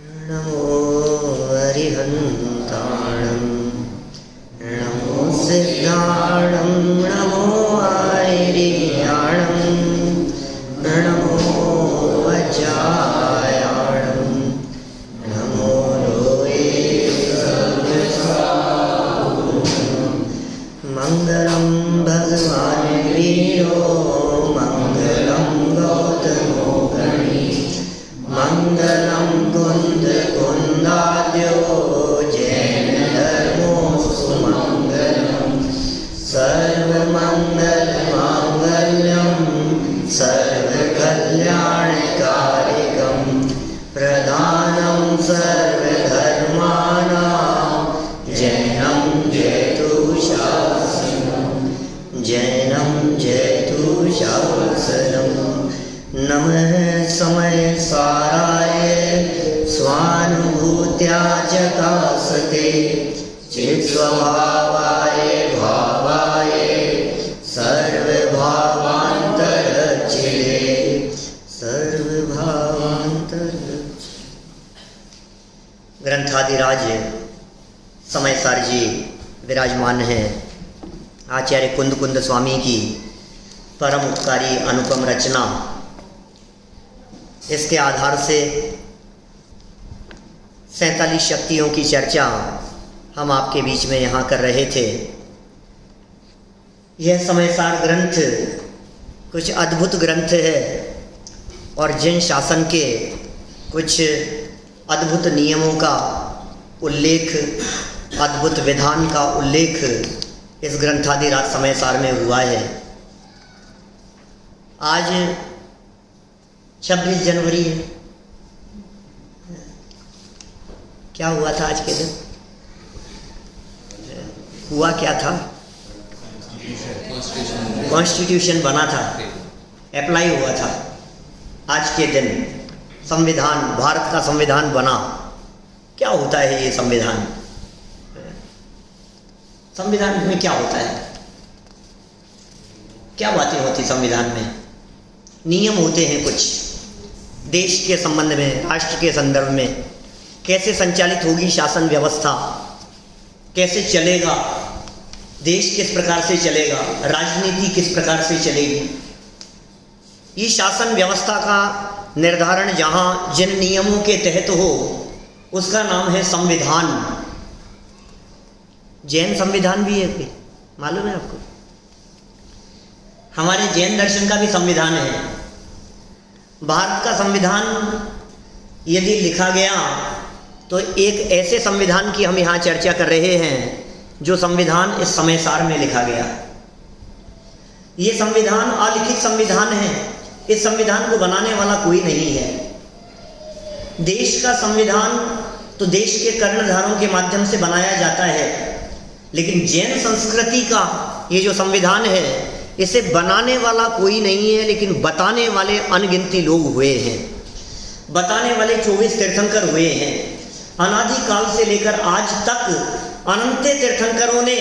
नमो अरिहन्ताणं नमो सिद्धाणं नमो आयर्याणं नमो वज्रायाणं नमो लोये मंगलं भगवान् वीरो मंगलं गौतमो गणी मंगलं कुन्दाद्यो जैन धर्मोऽस्तु मंगलं सर्वमंगलमांगल्यं सर्वकल्याणकारिकं प्रधानं सर्वधर्माणां जैनं जयतु शासनं जैनं जयतु शासनं। नमः समय साराय स्वानुभूत्या चकासते चित्स्वभावाय भावाय सर्वभावान्तरचिरे सर्वभावान्तरचिरे। ग्रंथाधिराज समय सार जी विराजमान हैं। आचार्य कुंद स्वामी की परम उपकारी अनुपम रचना, इसके आधार से 47 शक्तियों की चर्चा हम आपके बीच में यहाँ कर रहे थे। यह समयसार ग्रंथ कुछ अद्भुत ग्रंथ है और जिन शासन के कुछ अद्भुत नियमों का उल्लेख, अद्भुत विधान का उल्लेख इस ग्रंथाधिराज समयसार में हुआ है। आज 26 जनवरी है। क्या हुआ था आज के दिन? हुआ क्या था? कॉन्स्टिट्यूशन बना था, अप्लाई हुआ था। आज के दिन संविधान, भारत का संविधान बना। क्या होता है ये संविधान? संविधान में क्या होता है? क्या बातें होती संविधान में? नियम होते हैं कुछ देश के संबंध में, राष्ट्र के संदर्भ में, कैसे संचालित होगी शासन व्यवस्था, कैसे चलेगा देश, किस प्रकार से चलेगा, राजनीति किस प्रकार से चलेगी। ये शासन व्यवस्था का निर्धारण जहाँ जिन नियमों के तहत हो उसका नाम है संविधान। जैन संविधान भी है, कोई मालूम है आपको? हमारे जैन दर्शन का भी संविधान है। भारत का संविधान यदि लिखा गया तो एक ऐसे संविधान की हम यहाँ चर्चा कर रहे हैं जो संविधान इस समयसार में लिखा गया। ये संविधान अलिखित संविधान है। इस संविधान को बनाने वाला कोई नहीं है। देश का संविधान तो देश के कर्णधारों के माध्यम से बनाया जाता है, लेकिन जैन संस्कृति का ये जो संविधान है इसे बनाने वाला कोई नहीं है, लेकिन बताने वाले अनगिनती लोग हुए हैं। बताने वाले 24 तीर्थंकर हुए हैं। अनादि काल से लेकर आज तक अनंत तीर्थंकरों ने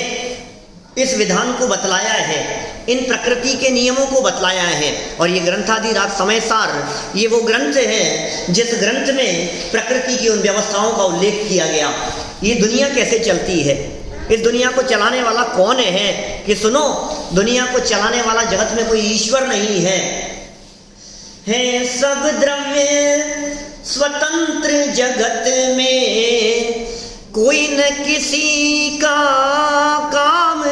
इस विधान को बतलाया है, इन प्रकृति के नियमों को बतलाया है। और ये ग्रंथाधिराज समयसार ये वो ग्रंथ है जिस ग्रंथ में प्रकृति की उन व्यवस्थाओं का उल्लेख किया गया। ये दुनिया कैसे चलती है, इस दुनिया को चलाने वाला कौन है, कि सुनो, दुनिया को चलाने वाला जगत में कोई ईश्वर नहीं है। सब द्रव्य स्वतंत्र जगत में, कोई न किसी का काम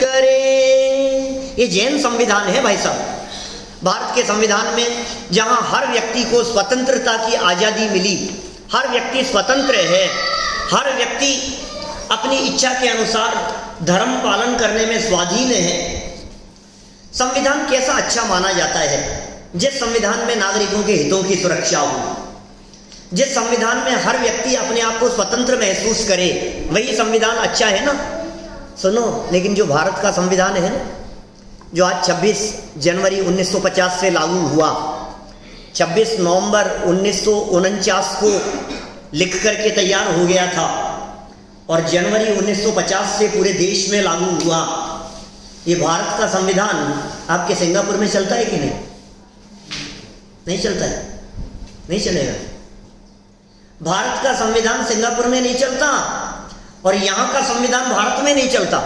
करे। ये जैन संविधान है भाई साहब। भारत के संविधान में जहां हर व्यक्ति को स्वतंत्रता की आज़ादी मिली, हर व्यक्ति स्वतंत्र है, हर व्यक्ति अपनी इच्छा के अनुसार धर्म पालन करने में स्वाधीन है। संविधान कैसा अच्छा माना जाता है? जिस संविधान में नागरिकों के हितों की सुरक्षा हो, जिस संविधान में हर व्यक्ति अपने आप को स्वतंत्र महसूस करे, वही संविधान अच्छा है ना। सुनो, लेकिन जो भारत का संविधान है ना, जो आज 26 जनवरी 1950 से लागू हुआ, 26 नवंबर 1949 को लिख करके तैयार हो गया था और जनवरी 1950 से पूरे देश में लागू हुआ। ये भारत का संविधान आपके सिंगापुर में चलता है कि नहीं? नहीं चलता है, नहीं चलेगा। भारत का संविधान सिंगापुर में नहीं चलता और यहाँ का संविधान भारत में नहीं चलता,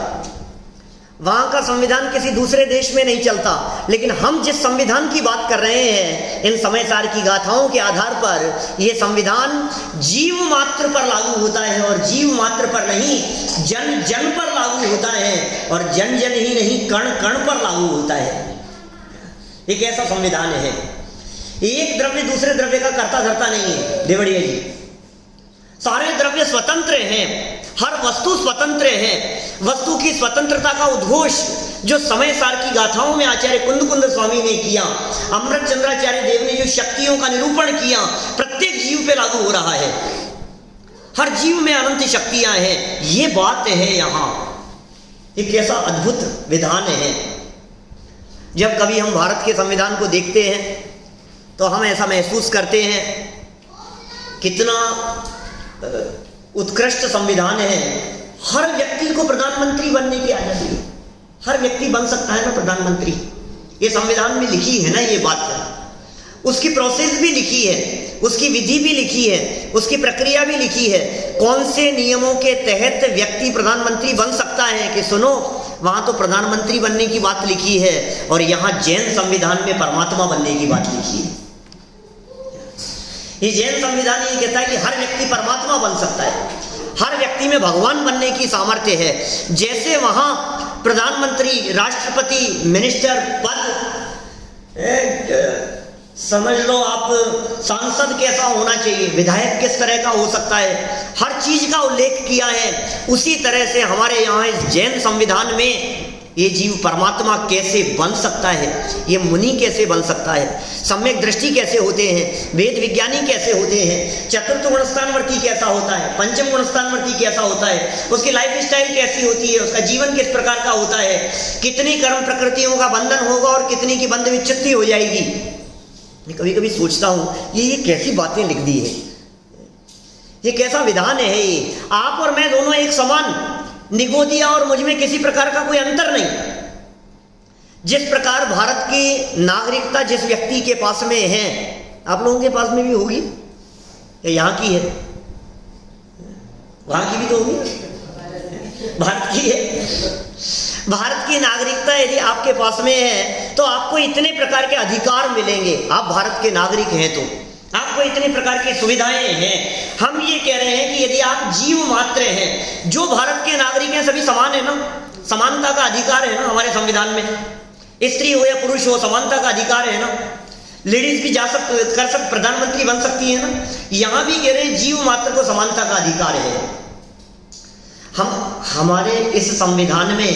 वहाँ का संविधान किसी दूसरे देश में नहीं चलता। लेकिन हम जिस संविधान की बात कर रहे हैं, इन समय सार की गाथाओं के आधार पर ये संविधान जीव मात्र पर लागू होता है, और जीव मात्र पर नहीं, जन जन पर लागू होता है, और जन जन ही नहीं, कण कण पर लागू होता है। एक ऐसा संविधान है, एक द्रव्य दूसरे द्रव्य का कर्ता धर्ता नहीं है देवड़िया जी। सारे द्रव्य स्वतंत्र हैं, हर वस्तु स्वतंत्र है। वस्तु की स्वतंत्रता का उद्घोष जो समय सार की गाथाओं में आचार्य कुंद स्वामी ने किया, अमृत चंद्राचार्य देव ने जो शक्तियों का निरूपण किया, प्रत्येक जीव पे लागू हो रहा है। हर जीव में अनंत शक्तियां हैं, ये बात है यहाँ। एक कैसा अद्भुत विधान है। जब कभी हम भारत के संविधान को देखते हैं तो हम ऐसा महसूस करते हैं, कितना उत्कृष्ट संविधान है। हर व्यक्ति को प्रधानमंत्री बनने की आजादी है, हर व्यक्ति बन सकता है ना प्रधानमंत्री। ये संविधान में लिखी है ना ये बात, उसकी प्रोसेस भी लिखी है, उसकी विधि भी लिखी है, उसकी प्रक्रिया भी लिखी है, कौन से नियमों के तहत व्यक्ति प्रधानमंत्री बन सकता है। कि सुनो, वहां तो प्रधानमंत्री बनने की बात लिखी है, और यहाँ जैन संविधान में परमात्मा बनने की बात लिखी है। ये जैन संविधान ये कहता है कि हर व्यक्ति परमात्मा बन सकता है, हर व्यक्ति में भगवान बनने की सामर्थ्य है। जैसे वहां प्रधानमंत्री, राष्ट्रपति, मिनिस्टर पद, समझ लो आप, सांसद कैसा होना चाहिए, विधायक किस तरह का हो सकता है, हर चीज का उल्लेख किया है। उसी तरह से हमारे यहाँ इस जैन संविधान में ये जीव परमात्मा कैसे बन सकता है, ये मुनि कैसे बन सकता है, सम्यक दृष्टि कैसे होते हैं, वेद विज्ञानी कैसे होते हैं, चतुर्थ गुणस्थानवर्ती कैसा होता है, पंचम गुणस्थानवर्ती कैसा होता है, उसकी लाइफ स्टाइल कैसी होती है, उसका जीवन किस प्रकार का होता है, कितनी कर्म प्रकृतियों का बंधन होगा और कितनी की बंध विच्छित्ति हो जाएगी। मैं कभी कभी सोचता हूँ ये कैसी बातें लिख दी है, ये कैसा विधान है। ये आप और मैं दोनों एक समान, निगोदिया और मुझ में किसी प्रकार का कोई अंतर नहीं। जिस प्रकार भारत की नागरिकता जिस व्यक्ति के पास में है, आप लोगों के पास में भी होगी, या यहाँ की है, वहां की भी तो होगी, भारत की है। भारत की नागरिकता यदि आपके पास में है तो आपको इतने प्रकार के अधिकार मिलेंगे। आप भारत के नागरिक हैं तो आपको इतने प्रकार की सुविधाएं हैं। हम ये कह रहे हैं कि यदि आप जीव मात्र हैं, जो भारत के नागरिक हैं सभी समान है ना, समानता का अधिकार है ना हमारे संविधान में। स्त्री हो या पुरुष हो, समानता का अधिकार है ना। लेडीज भी जा सकते, प्रधानमंत्री बन सकती है ना। यहां भी कह रहे हैं जीव मात्र को समानता का अधिकार है। हमारे इस संविधान में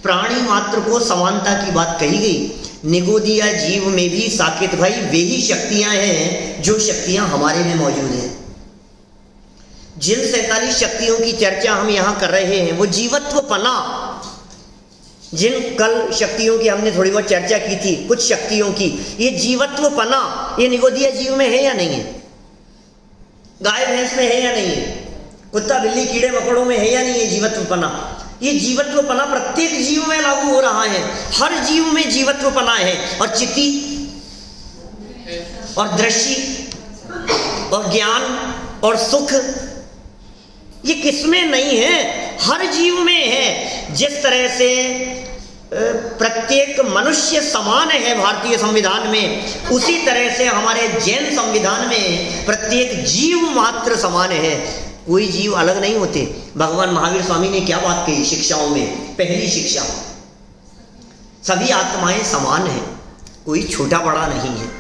प्राणी मात्र को समानता की बात कही गई। निगोदिया जीव में भी साकेत भाई वे ही शक्तियां हैं जो शक्तियां हमारे में मौजूद हैं। जिन 47 शक्तियों की चर्चा हम यहां कर रहे हैं, वो जीवत्व पना, जिन कल शक्तियों की हमने थोड़ी बहुत चर्चा की थी, कुछ शक्तियों की, ये जीवत्व पना ये निगोदिया जीव में है या नहीं है? गाय भैंस में है या नहीं है? कुत्ता बिल्ली कीड़े मकोड़ों में है या नहीं है जीवत्वपना? ये जीवत्वपना प्रत्येक जीव में लागू हो रहा है। हर जीव में जीवत्वपना है। और चिति और दृष्टि और ज्ञान और सुख ये किसमें नहीं है? हर जीव में है। जिस तरह से प्रत्येक मनुष्य समान है भारतीय संविधान में, उसी तरह से हमारे जैन संविधान में प्रत्येक जीव मात्र समान है। कोई जीव अलग नहीं होते। भगवान महावीर स्वामी ने क्या बात कही शिक्षाओं में? पहली शिक्षा, सभी आत्माएं समान हैं, कोई छोटा बड़ा नहीं है।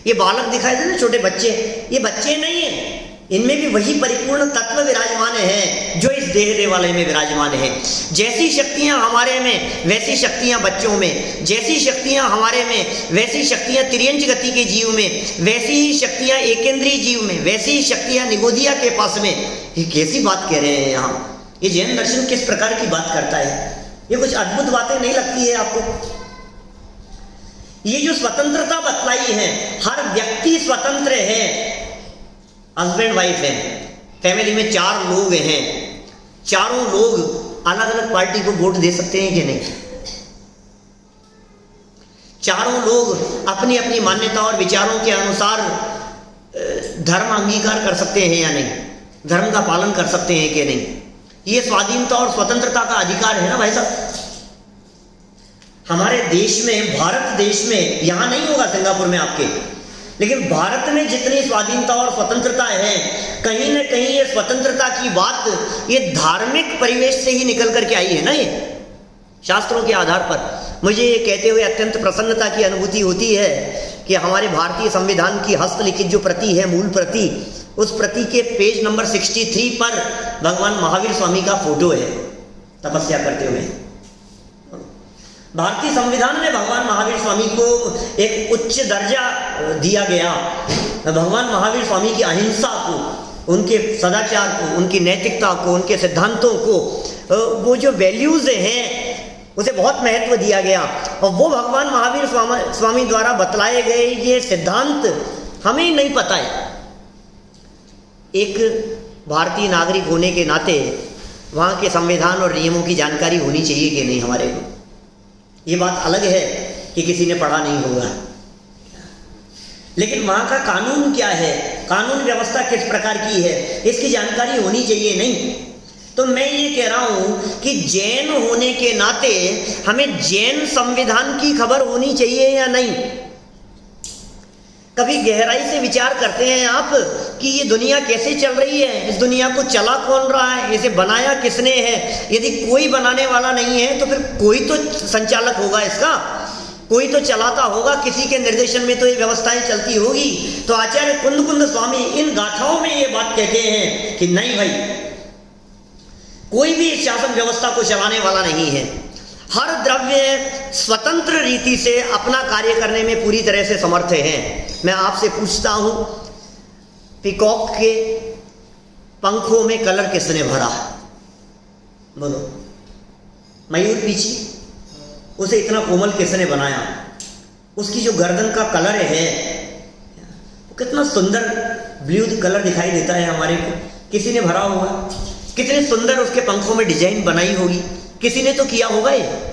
ये बालक दिखाई दे ना, छोटे बच्चे, ये बच्चे नहीं है, इनमें भी वही परिपूर्ण तत्व विराजमान है जो इस देह वाले में विराजमान है। जैसी शक्तियां हमारे में वैसी शक्तियां बच्चों में, जैसी शक्तियां हमारे में वैसी शक्तियां तिर्यंच गति के जीव में, वैसी ही शक्तियां एकेंद्रीय जीव में, वैसी ही शक्तियां निगोदिया के पास में। ये कैसी बात कह रहे हैं यहाँ? ये जैन दर्शन किस प्रकार की बात करता है? ये कुछ अद्भुत बातें नहीं लगती है आपको? ये जो स्वतंत्रता बतलाई है, हर व्यक्ति स्वतंत्र है। हस्बैंड वाइफ है, फैमिली में 4 लोग हैं, चारों लोग अलग अलग पार्टी को वोट दे सकते हैं कि नहीं? चारों लोग अपनी अपनी मान्यता और विचारों के अनुसार धर्म अंगीकार कर सकते हैं या नहीं, धर्म का पालन कर सकते हैं कि नहीं। ये स्वाधीनता और स्वतंत्रता का अधिकार है ना भाई साहब। हमारे देश में, भारत देश में, यहां नहीं होगा सिंगापुर में आपके, लेकिन भारत में जितनी स्वाधीनता और स्वतंत्रता है, कहीं ना कहीं ये स्वतंत्रता की बात ये धार्मिक परिवेश से ही निकल करके आई है ना। ये शास्त्रों के आधार पर मुझे ये कहते हुए अत्यंत प्रसन्नता की अनुभूति होती है कि हमारे भारतीय संविधान की हस्तलिखित जो प्रति है, मूल प्रति, उस प्रति के पेज नंबर 63 पर भगवान महावीर स्वामी का फोटो है तपस्या करते हुए। भारतीय संविधान में भगवान महावीर स्वामी को एक उच्च दर्जा दिया गया। भगवान महावीर स्वामी की अहिंसा को, उनके सदाचार को, उनकी नैतिकता को, उनके सिद्धांतों को, वो जो वैल्यूज हैं उसे बहुत महत्व दिया गया। और वो भगवान महावीर स्वामी द्वारा बतलाए गए ये सिद्धांत हमें नहीं पता है। एक भारतीय नागरिक होने के नाते वहाँ के संविधान और नियमों की जानकारी होनी चाहिए कि नहीं हमारे को। ये बात अलग है कि किसी ने पढ़ा नहीं होगा, लेकिन वहाँ का कानून क्या है, कानून व्यवस्था किस प्रकार की है, इसकी जानकारी होनी चाहिए नहीं। तो मैं ये कह रहा हूँ कि जैन होने के नाते हमें जैन संविधान की खबर होनी चाहिए या नहीं। कभी गहराई से विचार करते हैं आप कि ये दुनिया कैसे चल रही है, इस दुनिया को चला कौन रहा है, इसे बनाया किसने है। यदि कोई बनाने वाला नहीं है तो फिर कोई तो संचालक होगा इसका, कोई तो चलाता होगा, किसी के निर्देशन में तो ये व्यवस्थाएं चलती होगी। तो आचार्य कुंद स्वामी इन गाथाओं में ये बात कहते हैं कि नहीं भाई, कोई भी इस शासन व्यवस्था को चलाने वाला नहीं है। हर द्रव्य स्वतंत्र रीति से अपना कार्य करने में पूरी तरह से समर्थ है। मैं आपसे पूछता हूं, पीकॉक के पंखों में कलर किसने भरा? बोलो। मयूर पीछी, उसे इतना कोमल किसने बनाया? उसकी जो गर्दन का कलर है वो कितना सुंदर ब्लू कलर दिखाई देता है हमारे को, किसी ने भरा होगा। कितने सुंदर उसके पंखों में डिजाइन बनाई होगी, किसी ने तो किया होगा। ये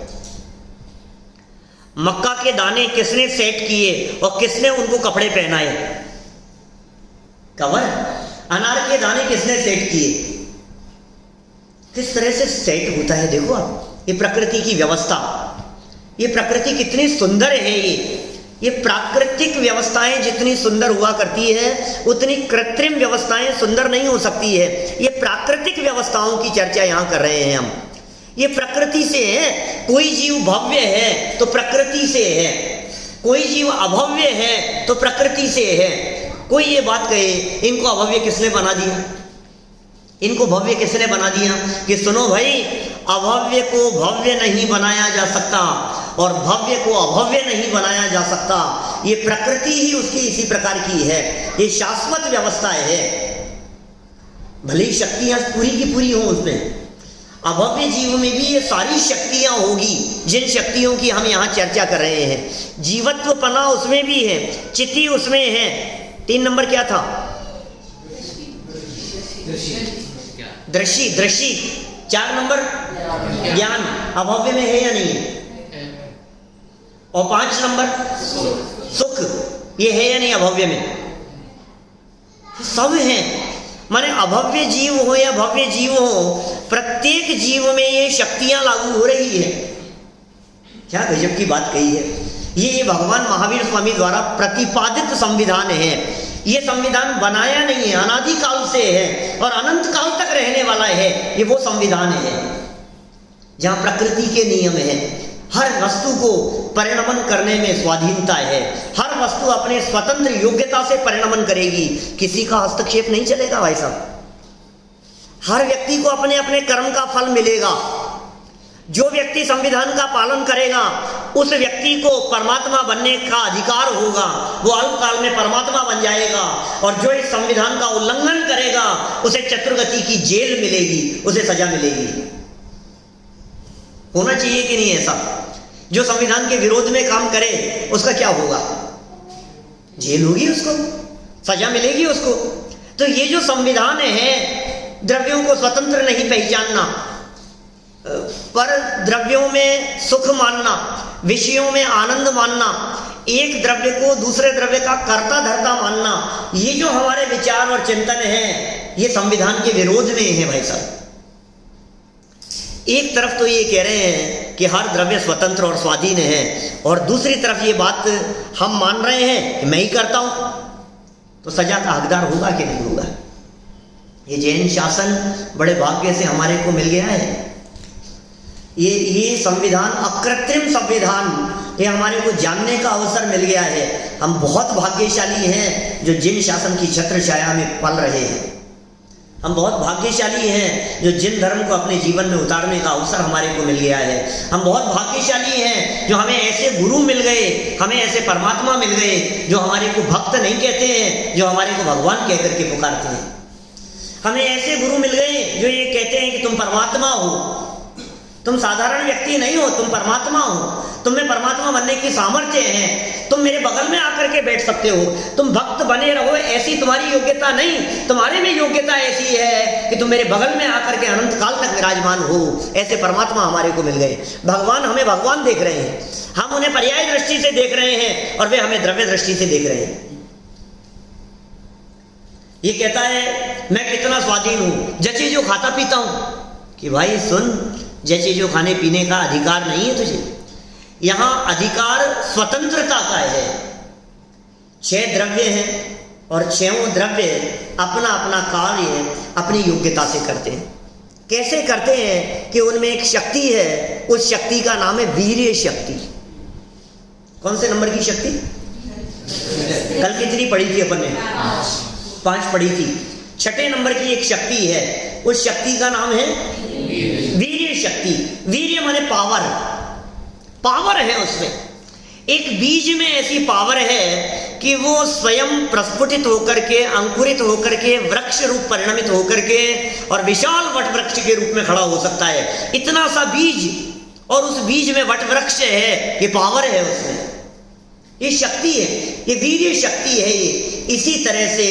मक्का के दाने किसने सेट किए और किसने उनको कपड़े पहनाए? कवर। अनार के दाने किसने सेट किए? किस तरह से सेट होता है देखो आप, ये प्रकृति की व्यवस्था। ये प्रकृति कितनी सुंदर है। ये प्राकृतिक व्यवस्थाएं जितनी सुंदर हुआ करती है उतनी कृत्रिम व्यवस्थाएं सुंदर नहीं हो सकती है। ये प्राकृतिक व्यवस्थाओं की चर्चा यहाँ कर रहे हैं हम। ये प्रकृति से है। कोई जीव भव्य है तो प्रकृति से है, कोई जीव अभव्य है तो प्रकृति से है। कोई ये बात कहे इनको अभव्य किसने बना दिया, इनको भव्य किसने बना दिया? कि सुनो भाई, अभव्य को भव्य नहीं बनाया जा सकता और भव्य को अभव्य नहीं बनाया जा सकता। ये प्रकृति ही उसकी इसी प्रकार की है। ये शाश्वत व्यवस्था है। भले ही शक्तियां पूरी की पूरी हो उसमें, अभव्य जीव में भी ये सारी शक्तियां होगी जिन शक्तियों की हम यहाँ चर्चा कर रहे हैं। जीवत्वपना उसमें भी है, चिति उसमें है। 3 नंबर क्या था? दृष्टि। 4 नंबर ज्ञान, अभव्य में है या नहीं है? और 5 नंबर सुख, ये है या नहीं अभव्य में? सब है। माने अभव्य जीव हो या भव्य जीव हो, प्रत्येक जीव में ये शक्तियां लागू हो रही है। क्या गजब की बात कही है। ये भगवान महावीर स्वामी द्वारा प्रतिपादित संविधान है। ये संविधान बनाया नहीं है, अनादिकाल से है और अनंत काल तक रहने वाला है। ये वो संविधान है जहां प्रकृति के नियम है। हर वस्तु को परिणमन करने में स्वाधीनता है। हर वस्तु अपने स्वतंत्र योग्यता से परिणमन करेगी, किसी का हस्तक्षेप नहीं चलेगा भाई साहब। हर व्यक्ति को अपने अपने कर्म का फल मिलेगा। जो व्यक्ति संविधान का पालन करेगा उस व्यक्ति को परमात्मा बनने का अधिकार होगा, वो अल्पकाल में परमात्मा बन जाएगा। और जो इस संविधान का उल्लंघन करेगा उसे चतुर्गति की जेल मिलेगी, उसे सजा मिलेगी। होना चाहिए कि नहीं ऐसा? जो संविधान के विरोध में काम करे उसका क्या होगा? जेल होगी, उसको सजा मिलेगी उसको। तो ये जो संविधान है, द्रव्यों को स्वतंत्र नहीं पहचानना, पर द्रव्यों में सुख मानना, विषयों में आनंद मानना, एक द्रव्य को दूसरे द्रव्य का कर्ता धर्ता मानना, ये जो हमारे विचार और चिंतन है, ये संविधान के विरोध में है भाई साहब। एक तरफ तो ये कह रहे हैं कि हर द्रव्य स्वतंत्र और स्वाधीन है, और दूसरी तरफ ये बात हम मान रहे हैं कि मैं ही करता हूं, तो सजा का हकदार होगा कि नहीं होगा? ये जैन शासन बड़े भाग्य से हमारे को मिल गया है। ये संविधान, अकृत्रिम संविधान, ये हमारे को जानने का अवसर मिल गया है। हम बहुत भाग्यशाली हैं जो जिन शासन की छत्र छाया में पल रहे हैं। हम बहुत भाग्यशाली हैं जो जिन धर्म को अपने जीवन में उतारने का अवसर हमारे को मिल गया है। हम बहुत भाग्यशाली हैं जो हमें ऐसे गुरु मिल गए, हमें ऐसे परमात्मा मिल गए जो हमारे को भक्त नहीं कहते हैं, जो हमारे को भगवान कह करके पुकारते हैं। हमें ऐसे गुरु मिल गए जो ये कहते हैं कि तुम परमात्मा हो, तुम साधारण व्यक्ति नहीं हो, तुम परमात्मा हो, तुम में परमात्मा बनने की सामर्थ्य है, तुम मेरे बगल में आकर के बैठ सकते हो, तुम भक्त बने रहो, ऐसी तुम्हारी योग्यता नहीं, तुम्हारे में योग्यता ऐसी है कि तुम मेरे बगल में आकर के अनंत काल तक विराजमान हो। ऐसे परमात्मा हमारे को मिल गए। भगवान हमें भगवान देख रहे हैं, हम उन्हें पर्याय दृष्टि से देख रहे हैं, और वे हमें द्रव्य दृष्टि से देख रहे हैं। ये कहता है मैं कितना स्वाधीन हूं, जैसे जो खाता पीता हूं। कि भाई सुन, जैसे जो खाने पीने का अधिकार नहीं है तुझे, यहां अधिकार स्वतंत्रता का है। 6 द्रव्य हैं और 6 द्रव्य अपना अपना कार्य अपनी योग्यता से करते हैं। कैसे करते हैं कि उनमें एक शक्ति है, उस शक्ति का नाम है वीर्य शक्ति। कौन से नंबर की शक्ति? कल कितनी पढ़ी थी अपन ने? 5 पढ़ी थी। 6ठे नंबर की एक शक्ति है, उस शक्ति का नाम है वीर्य शक्ति। वीर्य माने पावर, पावर है उसमें। एक बीज में ऐसी पावर है कि वो स्वयं प्रस्फुटित होकर के, अंकुरित होकर के, वृक्ष रूप परिणमित होकर के और विशाल वट वृक्ष के रूप में खड़ा हो सकता है। इतना सा बीज, और उस बीज में वट वृक्ष है, ये पावर है उसमें, ये शक्ति है, ये वीर्य शक्ति है। ये इसी तरह से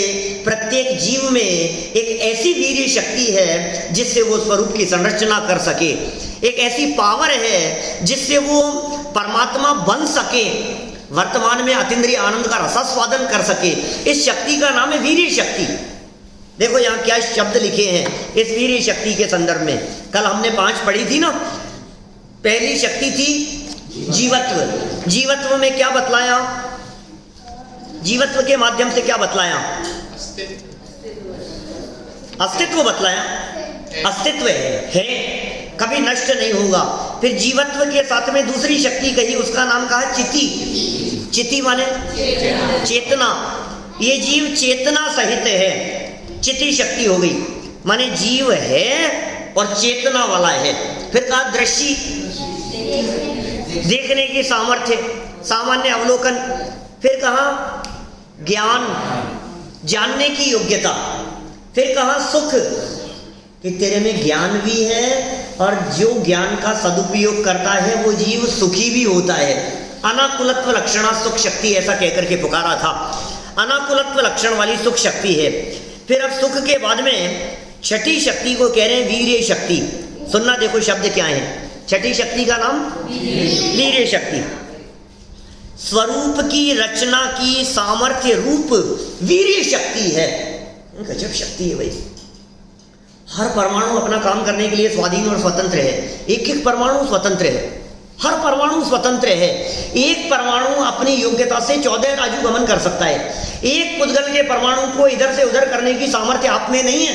प्रत्येक जीव में एक ऐसी वीर्य शक्ति है जिससे वो स्वरूप की संरचना कर सके, एक ऐसी पावर है जिससे वो परमात्मा बन सके, वर्तमान में अतीन्द्रिय आनंद का रसास्वादन कर सके। इस शक्ति का नाम है वीर्य शक्ति। देखो यहाँ क्या शब्द लिखे हैं इस वीर्य शक्ति के संदर्भ में। कल हमने 5 पढ़ी थी ना। पहली शक्ति थी जीवत्व। जीवत्व में क्या बतलाया? जीवत्व के माध्यम से क्या बतलाया? अस्तित्व बतलाया। अस्तित्व है, कभी नष्ट नहीं होगा। फिर जीवत्व के साथ में दूसरी शक्ति कही, उसका नाम कहा चिति। चिति माने चेतना। ये जीव चेतना सहित है, चिति शक्ति हो गई। माने जीव है और चेतना वाला है। फिर कहा दृष्टि, देखने की सामर्थ्य, सामान्य अवलोकन। फिर कहा ज्ञान, जानने की योग्यता। फिर कहा सुख, कि तेरे में ज्ञान भी है और जो ज्ञान का सदुपयोग करता है वो जीव सुखी भी होता है। अनाकुलत्व लक्षणा सुख शक्ति, ऐसा कहकर के पुकारा था। अनाकुलत्व लक्षण वाली सुख शक्ति है। फिर अब सुख के बाद में 6ठी शक्ति को कह रहे हैं वीर्य शक्ति। सुनना, देखो शब्द क्या है। 6ठी शक्ति का नाम वीर्य शक्ति। स्वरूप की रचना की सामर्थ्य रूप वीर्य शक्ति है। गजब शक्ति है भाई। हर परमाणु अपना काम करने के लिए स्वाधीन और स्वतंत्र है। एक एक परमाणु स्वतंत्र है, हर परमाणु स्वतंत्र है। एक परमाणु अपनी योग्यता से 14 राजु गमन कर सकता है। एक पुद्गल के परमाणु को इधर से उधर करने की सामर्थ्य आप में नहीं है,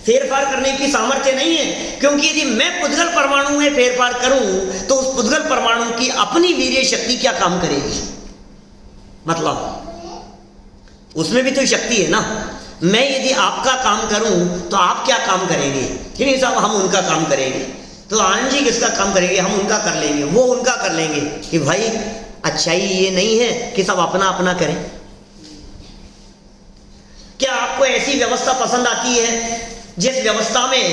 फेरफार करने की सामर्थ्य नहीं है। क्योंकि यदि मैं पुद्गल परमाणु में फेरफार करूं तो उस पुद्गल परमाणु की अपनी वीर्य शक्ति क्या काम करेगी? मतलब उसमें भी तो शक्ति है ना। मैं यदि आपका काम करूं तो आप क्या काम करेंगे? कि नहीं साहब, हम उनका काम करेंगे। तो आनंद जी किसका काम करेंगे? हम उनका कर लेंगे, वो उनका कर लेंगे। कि भाई अच्छाई ये नहीं है कि सब अपना अपना करें। क्या आपको ऐसी व्यवस्था पसंद आती है जिस व्यवस्था में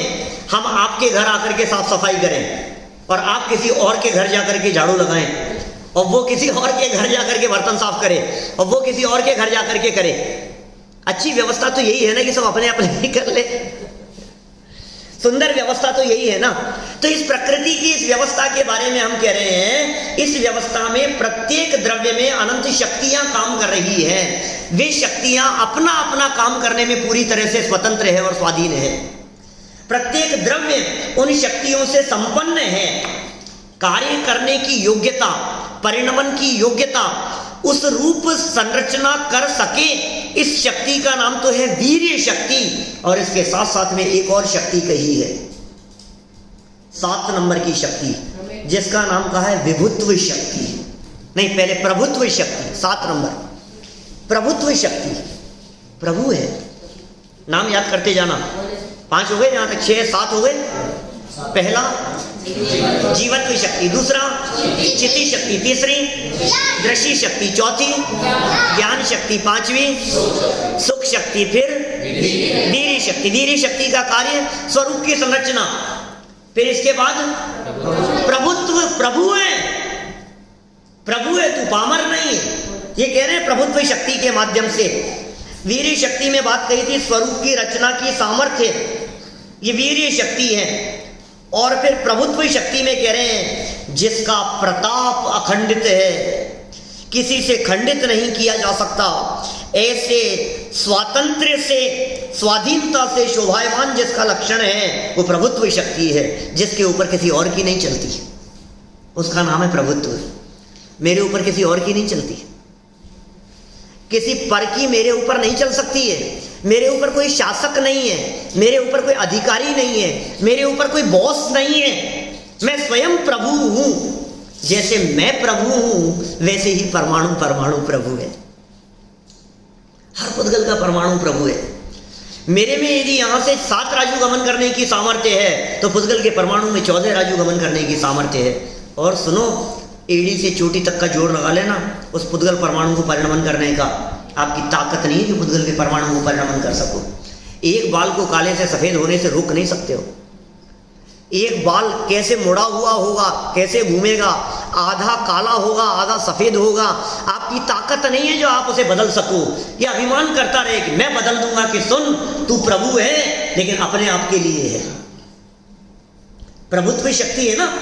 हम आपके घर आकर के साफ सफाई करें और आप किसी और के घर जाकर के झाड़ू लगाएं, और वो किसी और के घर जाकर के बर्तन साफ करे, और वो किसी और के घर जाकर के करे? अच्छी व्यवस्था तो यही है ना कि सब अपने अपने ही कर ले। सुंदर व्यवस्था तो यही है ना। तो इस प्रकृति की इस व्यवस्था के बारे में हम कह रहे हैं, इस व्यवस्था में प्रत्येक द्रव्य में अनंत शक्तियां काम कर रही हैं। वे शक्तियां अपना अपना काम करने में पूरी तरह से स्वतंत्र है और स्वाधीन है। प्रत्येक द्रव्य उन शक्तियों से संपन्न है। कार्य करने की योग्यता, परिणमन की योग्यता, उस रूप संरचना कर सके, इस शक्ति का नाम तो है वीर्य शक्ति। और इसके साथ साथ में एक और शक्ति कही है, 7 नंबर की शक्ति, जिसका नाम कहा है विभुत्व शक्ति। नहीं, पहले प्रभुत्व शक्ति, 7 नंबर प्रभुत्व शक्ति। प्रभु है, नाम याद करते जाना। 5 हो गए, यहां तक 6 7 हो गए। पहला जीवत्व शक्ति, दूसरा चिति शक्ति, तीसरी दृष्टि शक्ति, चौथी ज्ञान शक्ति, 5वीं सुख शक्ति, फिर वीर्य शक्ति। वीर्य शक्ति का कार्य स्वरूप की संरचना, फिर इसके बाद प्रभुत्व। प्रभु है, प्रभु है, तू पामर नहीं है, ये कह रहे हैं प्रभुत्व शक्ति के माध्यम से। वीर्य शक्ति में बात कही थी स्वरूप की रचना की सामर्थ्य, ये वीर्य शक्ति है। और फिर प्रभुत्व शक्ति में कह रहे हैं जिसका प्रताप अखंडित है, किसी से खंडित नहीं किया जा सकता, ऐसे स्वातंत्र्य से, स्वाधीनता से शोभायमान जिसका लक्षण है वो प्रभुत्व शक्ति है, जिसके ऊपर किसी और की नहीं चलती, उसका नाम है प्रभुत्व। मेरे ऊपर किसी और की नहीं चलती, किसी पर की मेरे ऊपर नहीं चल सकती है। मेरे ऊपर कोई शासक नहीं है, मेरे ऊपर कोई अधिकारी नहीं है, मेरे ऊपर कोई बॉस नहीं है। मैं स्वयं प्रभु हूं। जैसे मैं प्रभु हूं वैसे ही परमाणु प्रभु है। हर पुद्गल का परमाणु प्रभु है। मेरे में यदि यहां से 7 राजू गमन करने की सामर्थ्य है तो पुद्गल के परमाणु में 14 राजू गमन करने की सामर्थ्य है। और सुनो, एड़ी से चोटी तक का जोड़ लगा लेना, उस पुद्गल परमाणु को परिणमन करने का आपकी ताकत नहीं है कि पुद्गल के परमाणु को परिणमन कर सको। एक बाल को काले से सफेद होने से रोक नहीं सकते हो। एक बाल कैसे मुड़ा हुआ होगा, कैसे घूमेगा, आधा काला होगा आधा सफेद होगा, आपकी ताकत नहीं है जो आप उसे बदल सको। यह अभिमान करता रहे कि मैं बदल दूंगा, कि सुन तू प्रभु है लेकिन अपने आप के लिए है। प्रभुत्व शक्ति है ना,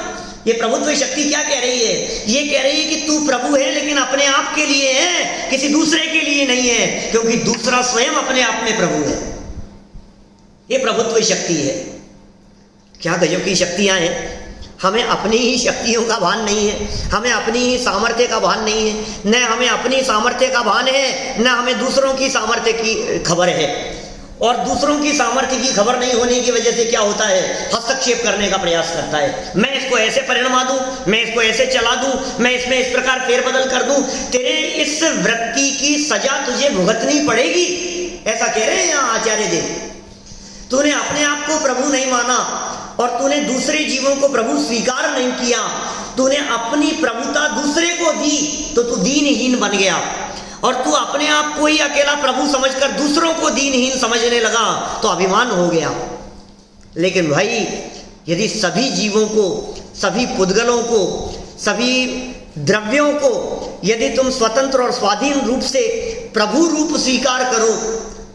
ये प्रभुत्व शक्ति क्या कह रही है? ये कह रही है कि तू प्रभु है लेकिन अपने आप के लिए है, किसी दूसरे के लिए नहीं है, क्योंकि दूसरा स्वयं अपने आप में प्रभु है। ये प्रभुत्व शक्ति है। क्या गजब की शक्तियां हैं। हमें अपनी ही शक्तियों का भान नहीं है, हमें अपनी ही सामर्थ्य का भान नहीं है, न हमें अपनी सामर्थ्य का भान है, न हमें दूसरों की सामर्थ्य की खबर है। और दूसरों की सामर्थ्य की खबर नहीं होने की वजह से क्या होता है, हस्तक्षेप करने का प्रयास करता है। मैं इसको ऐसे परिणमा दूं, मैं इसको ऐसे चला दूं, मैं इसमें इस प्रकार फेरबदल कर दूं, तेरे इस वृत्ति की सजा तुझे भुगतनी पड़ेगी, ऐसा कह रहे हैं यहाँ आचार्य देव। तूने अपने आप को प्रभु नहीं माना और तूने दूसरे जीवों को प्रभु स्वीकार नहीं किया, तूने अपनी प्रभुता दूसरे को दी तो तू दीनहीन बन गया। और तू अपने आप को ही अकेला प्रभु समझकर दूसरों को दीनहीन समझने लगा तो अभिमान हो गया। लेकिन भाई, यदि सभी जीवों को, सभी पुद्गलों को, सभी द्रव्यों को यदि तुम स्वतंत्र और स्वाधीन रूप से प्रभु रूप स्वीकार करो,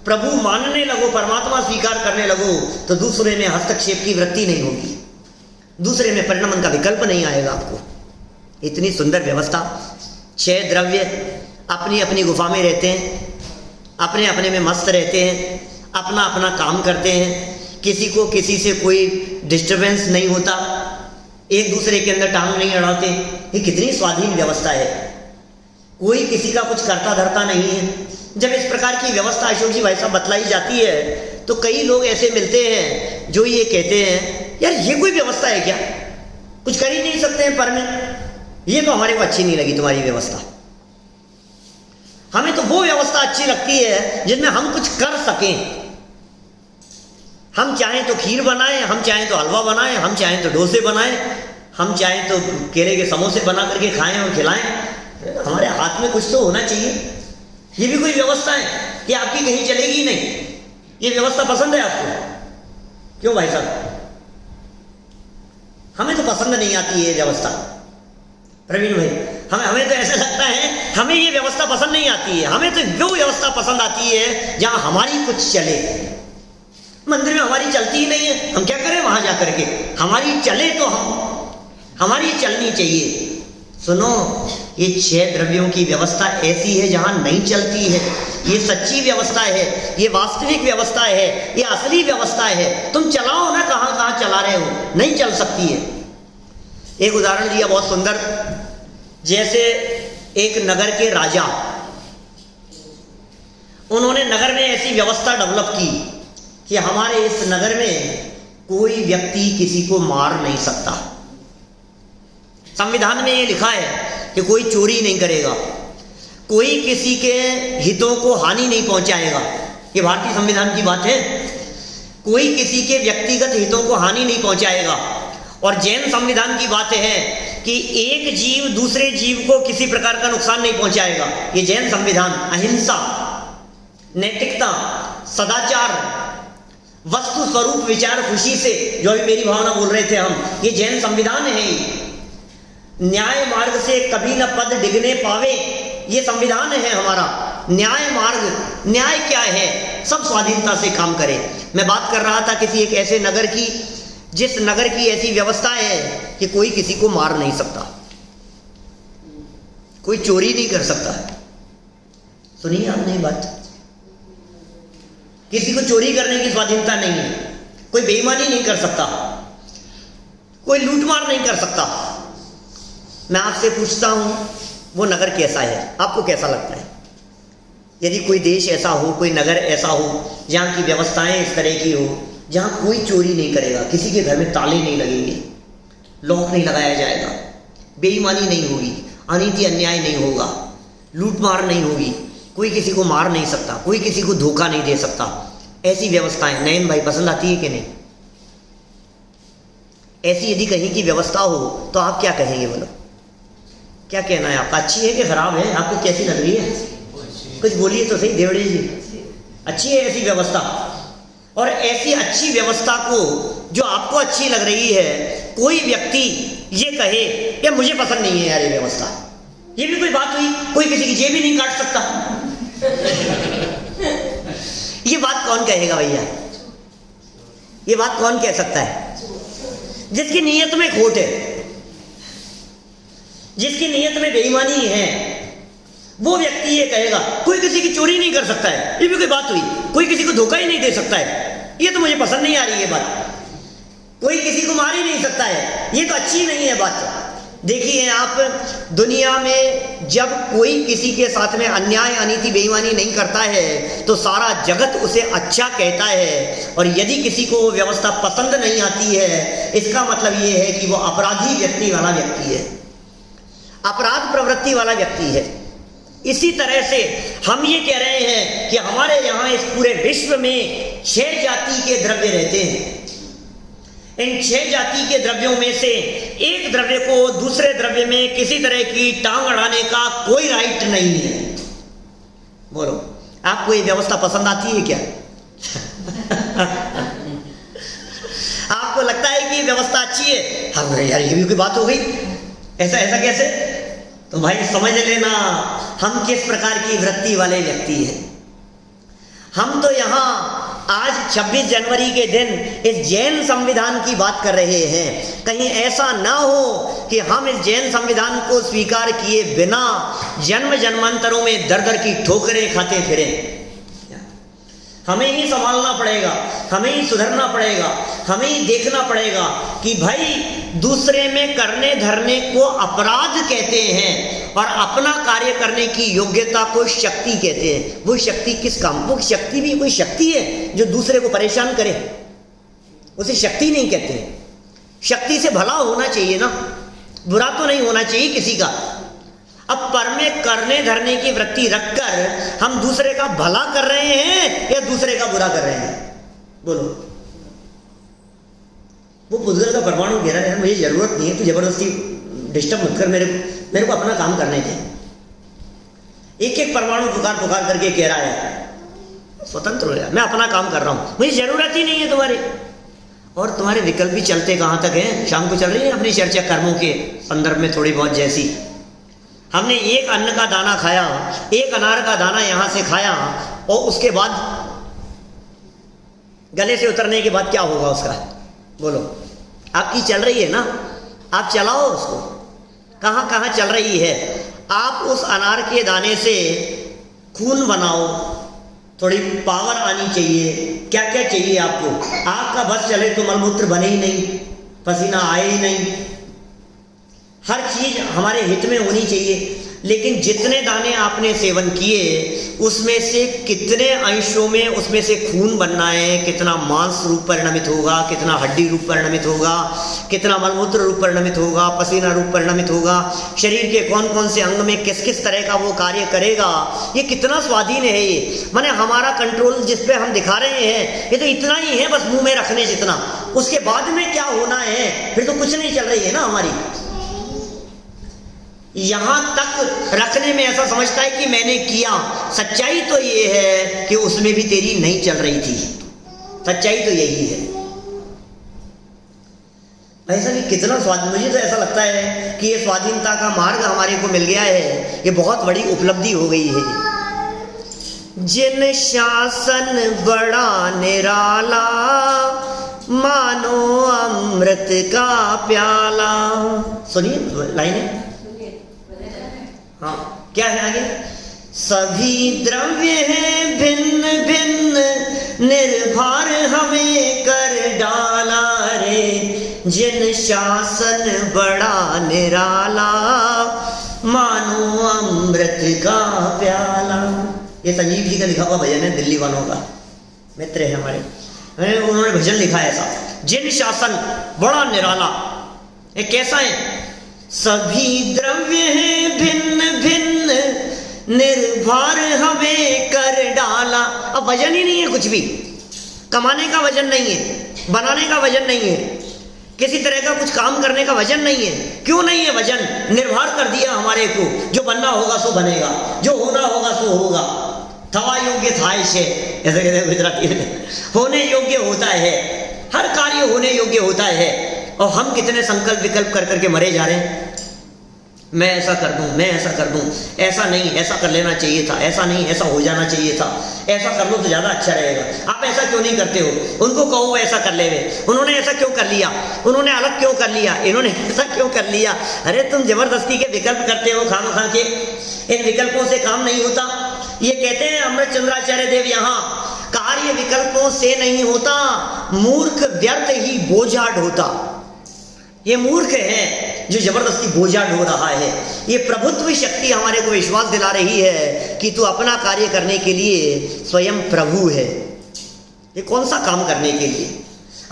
प्रभु मानने लगो, परमात्मा स्वीकार करने लगो, तो दूसरे में हस्तक्षेप की वृत्ति नहीं होगी, दूसरे में परिणमन का विकल्प नहीं आएगा आपको। इतनी सुंदर व्यवस्था। 6 द्रव्य अपनी अपनी गुफा में रहते हैं, अपने अपने में मस्त रहते हैं, अपना अपना काम करते हैं, किसी को किसी से कोई डिस्टर्बेंस नहीं होता, एक दूसरे के अंदर टांग नहीं अड़ाते। ये कितनी स्वाधीन व्यवस्था है। कोई किसी का कुछ करता धरता नहीं है। जब इस प्रकार की व्यवस्था अशोक जी भाई साहब बतलाई जाती है तो कई लोग ऐसे मिलते हैं जो ये कहते हैं, यार ये कोई व्यवस्था है क्या, कुछ कर ही नहीं सकते हैं पर में, ये तो हमारे को अच्छी नहीं लगी तुम्हारी व्यवस्था। हमें तो वो व्यवस्था अच्छी लगती है जिसमें हम कुछ कर सकें। हम चाहें तो खीर बनाएं, हम चाहें तो हलवा बनाएं, हम चाहें तो डोसे बनाएं, हम चाहें तो केले के समोसे बना करके खाएं और खिलाएं। हमारे हाथ में कुछ तो होना चाहिए। ये भी कोई व्यवस्था है कि आपकी कहीं चलेगी नहीं। ये व्यवस्था पसंद है आपको? क्यों भाई साहब? हमें तो पसंद नहीं आती ये व्यवस्था। प्रवीण भाई, हमें तो ऐसा लगता है हमें ये व्यवस्था पसंद नहीं आती है। हमें तो वो व्यवस्था पसंद आती है जहां हमारी कुछ चले। मंदिर में हमारी चलती ही नहीं है, हम क्या करें वहां जाकर के? हमारी चले तो हमारी चलनी चाहिए। सुनो, ये 6 द्रव्यों की व्यवस्था ऐसी है जहां नहीं चलती है। ये सच्ची व्यवस्था है, ये वास्तविक व्यवस्था है, ये असली व्यवस्था है। तुम चलाओ ना, कहां कहां चला रहे हो, नहीं चल सकती है। एक उदाहरण दिया बहुत सुंदर, जैसे एक नगर के राजा, उन्होंने नगर में ऐसी व्यवस्था डेवलप की कि हमारे इस नगर में कोई व्यक्ति किसी को मार नहीं सकता। संविधान में ये लिखा है कि कोई चोरी नहीं करेगा, कोई किसी के हितों को हानि नहीं पहुंचाएगा। ये भारतीय संविधान की बात है। कोई किसी के व्यक्तिगत हितों को हानि नहीं पहुंचाएगा। और जैन संविधान की बात है कि एक जीव दूसरे जीव को किसी प्रकार का नुकसान नहीं पहुंचाएगा। ये जैन संविधान अहिंसा, नैतिकता, सदाचार, वस्तु स्वरूप विचार खुशी से, जो भी मेरी भावना बोल रहे थे हम, ये जैन संविधान है। न्याय मार्ग से कभी न पद डिगने पावे, ये संविधान है हमारा। न्याय मार्ग, न्याय क्या है? सब स्वाधीनता से काम करे। मैं बात कर रहा था किसी एक ऐसे नगर की, जिस नगर की ऐसी व्यवस्था है कि कोई किसी को मार नहीं सकता, कोई चोरी नहीं कर सकता। सुनिए आपने ये बात, किसी को चोरी करने की स्वाधीनता नहीं है, कोई बेईमानी नहीं कर सकता, कोई लूटमार नहीं कर सकता। मैं आपसे पूछता हूं, वो नगर कैसा है? आपको कैसा लगता है? यदि कोई देश ऐसा हो, कोई नगर ऐसा हो जहां की व्यवस्थाएं इस तरह की हो, जहां कोई चोरी नहीं करेगा, किसी के घर में ताले नहीं लगेंगे, लॉक नहीं लगाया जाएगा, बेईमानी नहीं होगी, अनीति अन्याय नहीं होगा, लूटमार नहीं होगी, कोई किसी को मार नहीं सकता, कोई किसी को धोखा नहीं दे सकता, ऐसी व्यवस्थाएं नयन भाई पसंद आती है कि नहीं? ऐसी यदि कहीं की व्यवस्था हो तो आप क्या कहेंगे? बोलो, क्या कहना है आपका? अच्छी है कि खराब है? आपको कैसी लग रही है? कुछ बोलिए तो सही देवड़ी जी। अच्छी है ऐसी व्यवस्था? और ऐसी अच्छी व्यवस्था को जो आपको अच्छी लग रही है, कोई व्यक्ति ये कहे कि मुझे पसंद नहीं है यार ये व्यवस्था, ये भी कोई बात हुई? कोई किसी की जेब भी नहीं काट सकता। ये बात कौन कहेगा भैया? ये बात कौन कह सकता है? जिसकी नीयत में खोट है, जिसकी नीयत में बेईमानी है, वो व्यक्ति ये कहेगा कोई किसी की चोरी नहीं कर सकता है, ये भी कोई बात हुई? कोई किसी को धोखा ही नहीं दे सकता है, ये तो मुझे पसंद नहीं आ रही है बात। कोई किसी को मार ही नहीं सकता है, ये तो अच्छी नहीं है बात। देखिए आप, दुनिया में जब कोई किसी के साथ में अन्याय, अनीति, बेईमानी नहीं करता है तो सारा जगत उसे अच्छा कहता है। और यदि किसी को वो व्यवस्था पसंद नहीं आती है, इसका मतलब ये है कि वो अपराधी व्यक्ति वाला व्यक्ति है, अपराध प्रवृत्ति वाला व्यक्ति है। इसी तरह से हम ये कह रहे हैं कि हमारे यहाँ इस पूरे विश्व में 6 जाति के द्रव्य रहते हैं। इन 6 जाति के द्रव्यों में से एक द्रव्य को दूसरे द्रव्य में किसी तरह की टांग अड़ाने का कोई राइट नहीं है। बोलो, आपको ये व्यवस्था पसंद आती है क्या? आपको लगता है कि ये व्यवस्था अच्छी है? हाँ यार, ये भी कोई बात हो गई, ऐसा कैसे? तो भाई समझ लेना हम किस प्रकार की वृत्ति वाले व्यक्ति हैं। हम तो यहाँ आज 26 जनवरी के दिन इस जैन संविधान की बात कर रहे हैं। कहीं ऐसा ना हो कि हम इस जैन संविधान को स्वीकार किए बिना जन्म जन्मांतरों में दर दर की ठोकरें खाते फिरें। हमें ही संभालना पड़ेगा, हमें ही सुधरना पड़ेगा, हमें ही देखना पड़ेगा कि भाई दूसरे में करने धरने को अपराध कहते हैं और अपना कार्य करने की योग्यता को शक्ति कहते हैं। वो शक्ति किस काम? वो शक्ति भी कोई शक्ति है जो दूसरे को परेशान करे, उसे शक्ति नहीं कहते। शक्ति से भला होना चाहिए ना, बुरा तो नहीं होना चाहिए किसी का। अब पर में करने धरने की वृत्ति रखकर हम दूसरे का भला कर रहे हैं या दूसरे का बुरा कर रहे हैं? बोलो। वो पुद्गल का परमाणु घेरा है, मुझे जरूरत नहीं है, तू जबरदस्ती डिस्टर्ब मत कर, मेरे को अपना काम करने थे। एक एक परमाणु पुकार करके कह रहा है स्वतंत्र हो जा, मैं अपना काम कर रहा हूं, मुझे जरूरत ही नहीं है तुम्हारी। और तुम्हारे विकल्प भी चलते कहां तक हैं? शाम को चल रही है अपनी चर्चा कर्मों के संदर्भ में थोड़ी बहुत जैसी। हमने एक अन्न का दाना खाया, एक अनार का दाना यहां से खाया और उसके बाद गले से उतरने के बाद क्या होगा उसका, बोलो। आपकी चल रही है ना, आप चलाओ उसको, कहाँ कहाँ चल रही है। आप उस अनार के दाने से खून बनाओ, थोड़ी पावर आनी चाहिए। क्या क्या चाहिए आपको? आपका बस चले तो मलमूत्र बने ही नहीं, पसीना आए ही नहीं, हर चीज हमारे हित में होनी चाहिए। लेकिन जितने दाने आपने सेवन किए उसमें से कितने अंशों में उसमें से खून बनना है, कितना मांस रूप परिणमित होगा, कितना हड्डी रूप परिणमित होगा, कितना मलमूत्र रूप परिणमित होगा, पसीना रूप परिणमित होगा, शरीर के कौन कौन से अंग में किस किस तरह का वो कार्य करेगा, ये कितना स्वाधीन है। ये माने हमारा कंट्रोल जिस पे हम दिखा रहे हैं ये तो इतना ही है, बस मुंह में रखने जितना। उसके बाद में क्या होना है फिर तो कुछ नहीं चल रही है ना हमारी। यहां तक रखने में ऐसा समझता है कि मैंने किया। सच्चाई तो ये है कि उसमें भी तेरी नहीं चल रही थी, सच्चाई तो यही है। ऐसा भी कितना स्वाद, मुझे तो ऐसा लगता है कि ये स्वाधीनता का मार्ग हमारे को मिल गया है, ये बहुत बड़ी उपलब्धि हो गई है। जिन शासन बड़ा निराला, मानो अमृत का प्याला। सुनिए लाइन है, हाँ क्या है आगे? सभी द्रव्य हैं भिन्न भिन्न, निर्भर हमें कर डाला रे। जिन शासन बड़ा निराला, मानो अमृत का प्याला। ये संजीव जी का लिखा हुआ भजन है, दिल्ली वालों का मित्र है हमारे, उन्होंने भजन लिखा है ऐसा। जिन शासन बड़ा निराला, ये कैसा है? सभी द्रव्य हैं भिन्न भिन्न, निर्भर हमें कर डाला। अब वजन ही नहीं है, कुछ भी कमाने का वजन नहीं है, बनाने का वजन नहीं है, किसी तरह का कुछ काम करने का वजन नहीं है। क्यों नहीं है वजन? निर्भर कर दिया हमारे को, जो बनना होगा सो बनेगा, जो होना होगा सो होगा। थवा योग्य था से, ऐसे कहते हैं गुजराती में, होने योग्य होता है, हर कार्य होने योग्य होता है। और हम कितने संकल्प विकल्प कर करके मरे जा रहे हैं। मैं ऐसा कर दूं, मैं ऐसा कर दूं, ऐसा नहीं, ऐसा कर लेना चाहिए था, ऐसा नहीं, ऐसा हो जाना चाहिए था, ऐसा कर लो तो ज़्यादा अच्छा रहेगा। आप ऐसा क्यों नहीं करते हो? उनको कहो ऐसा कर ले, उन्होंने ऐसा क्यों कर लिया, उन्होंने अलग क्यों कर लिया, इन्होंने ऐसा क्यों कर लिया। अरे तुम जबरदस्ती के विकल्प करते हो खाम खा के, इन विकल्पों से काम नहीं होता। ये कहते हैं अमृत चंद्राचार्य देव यहाँ, कार्य विकल्पों से नहीं होता, मूर्ख व्यर्थ ही बोझा ढोता। ये मूर्ख है जो जबरदस्ती बोझा ढो रहा है। ये प्रभुत्व शक्ति हमारे को विश्वास दिला रही है कि तू अपना कार्य करने के लिए स्वयं प्रभु है। ये कौन सा काम करने के लिए?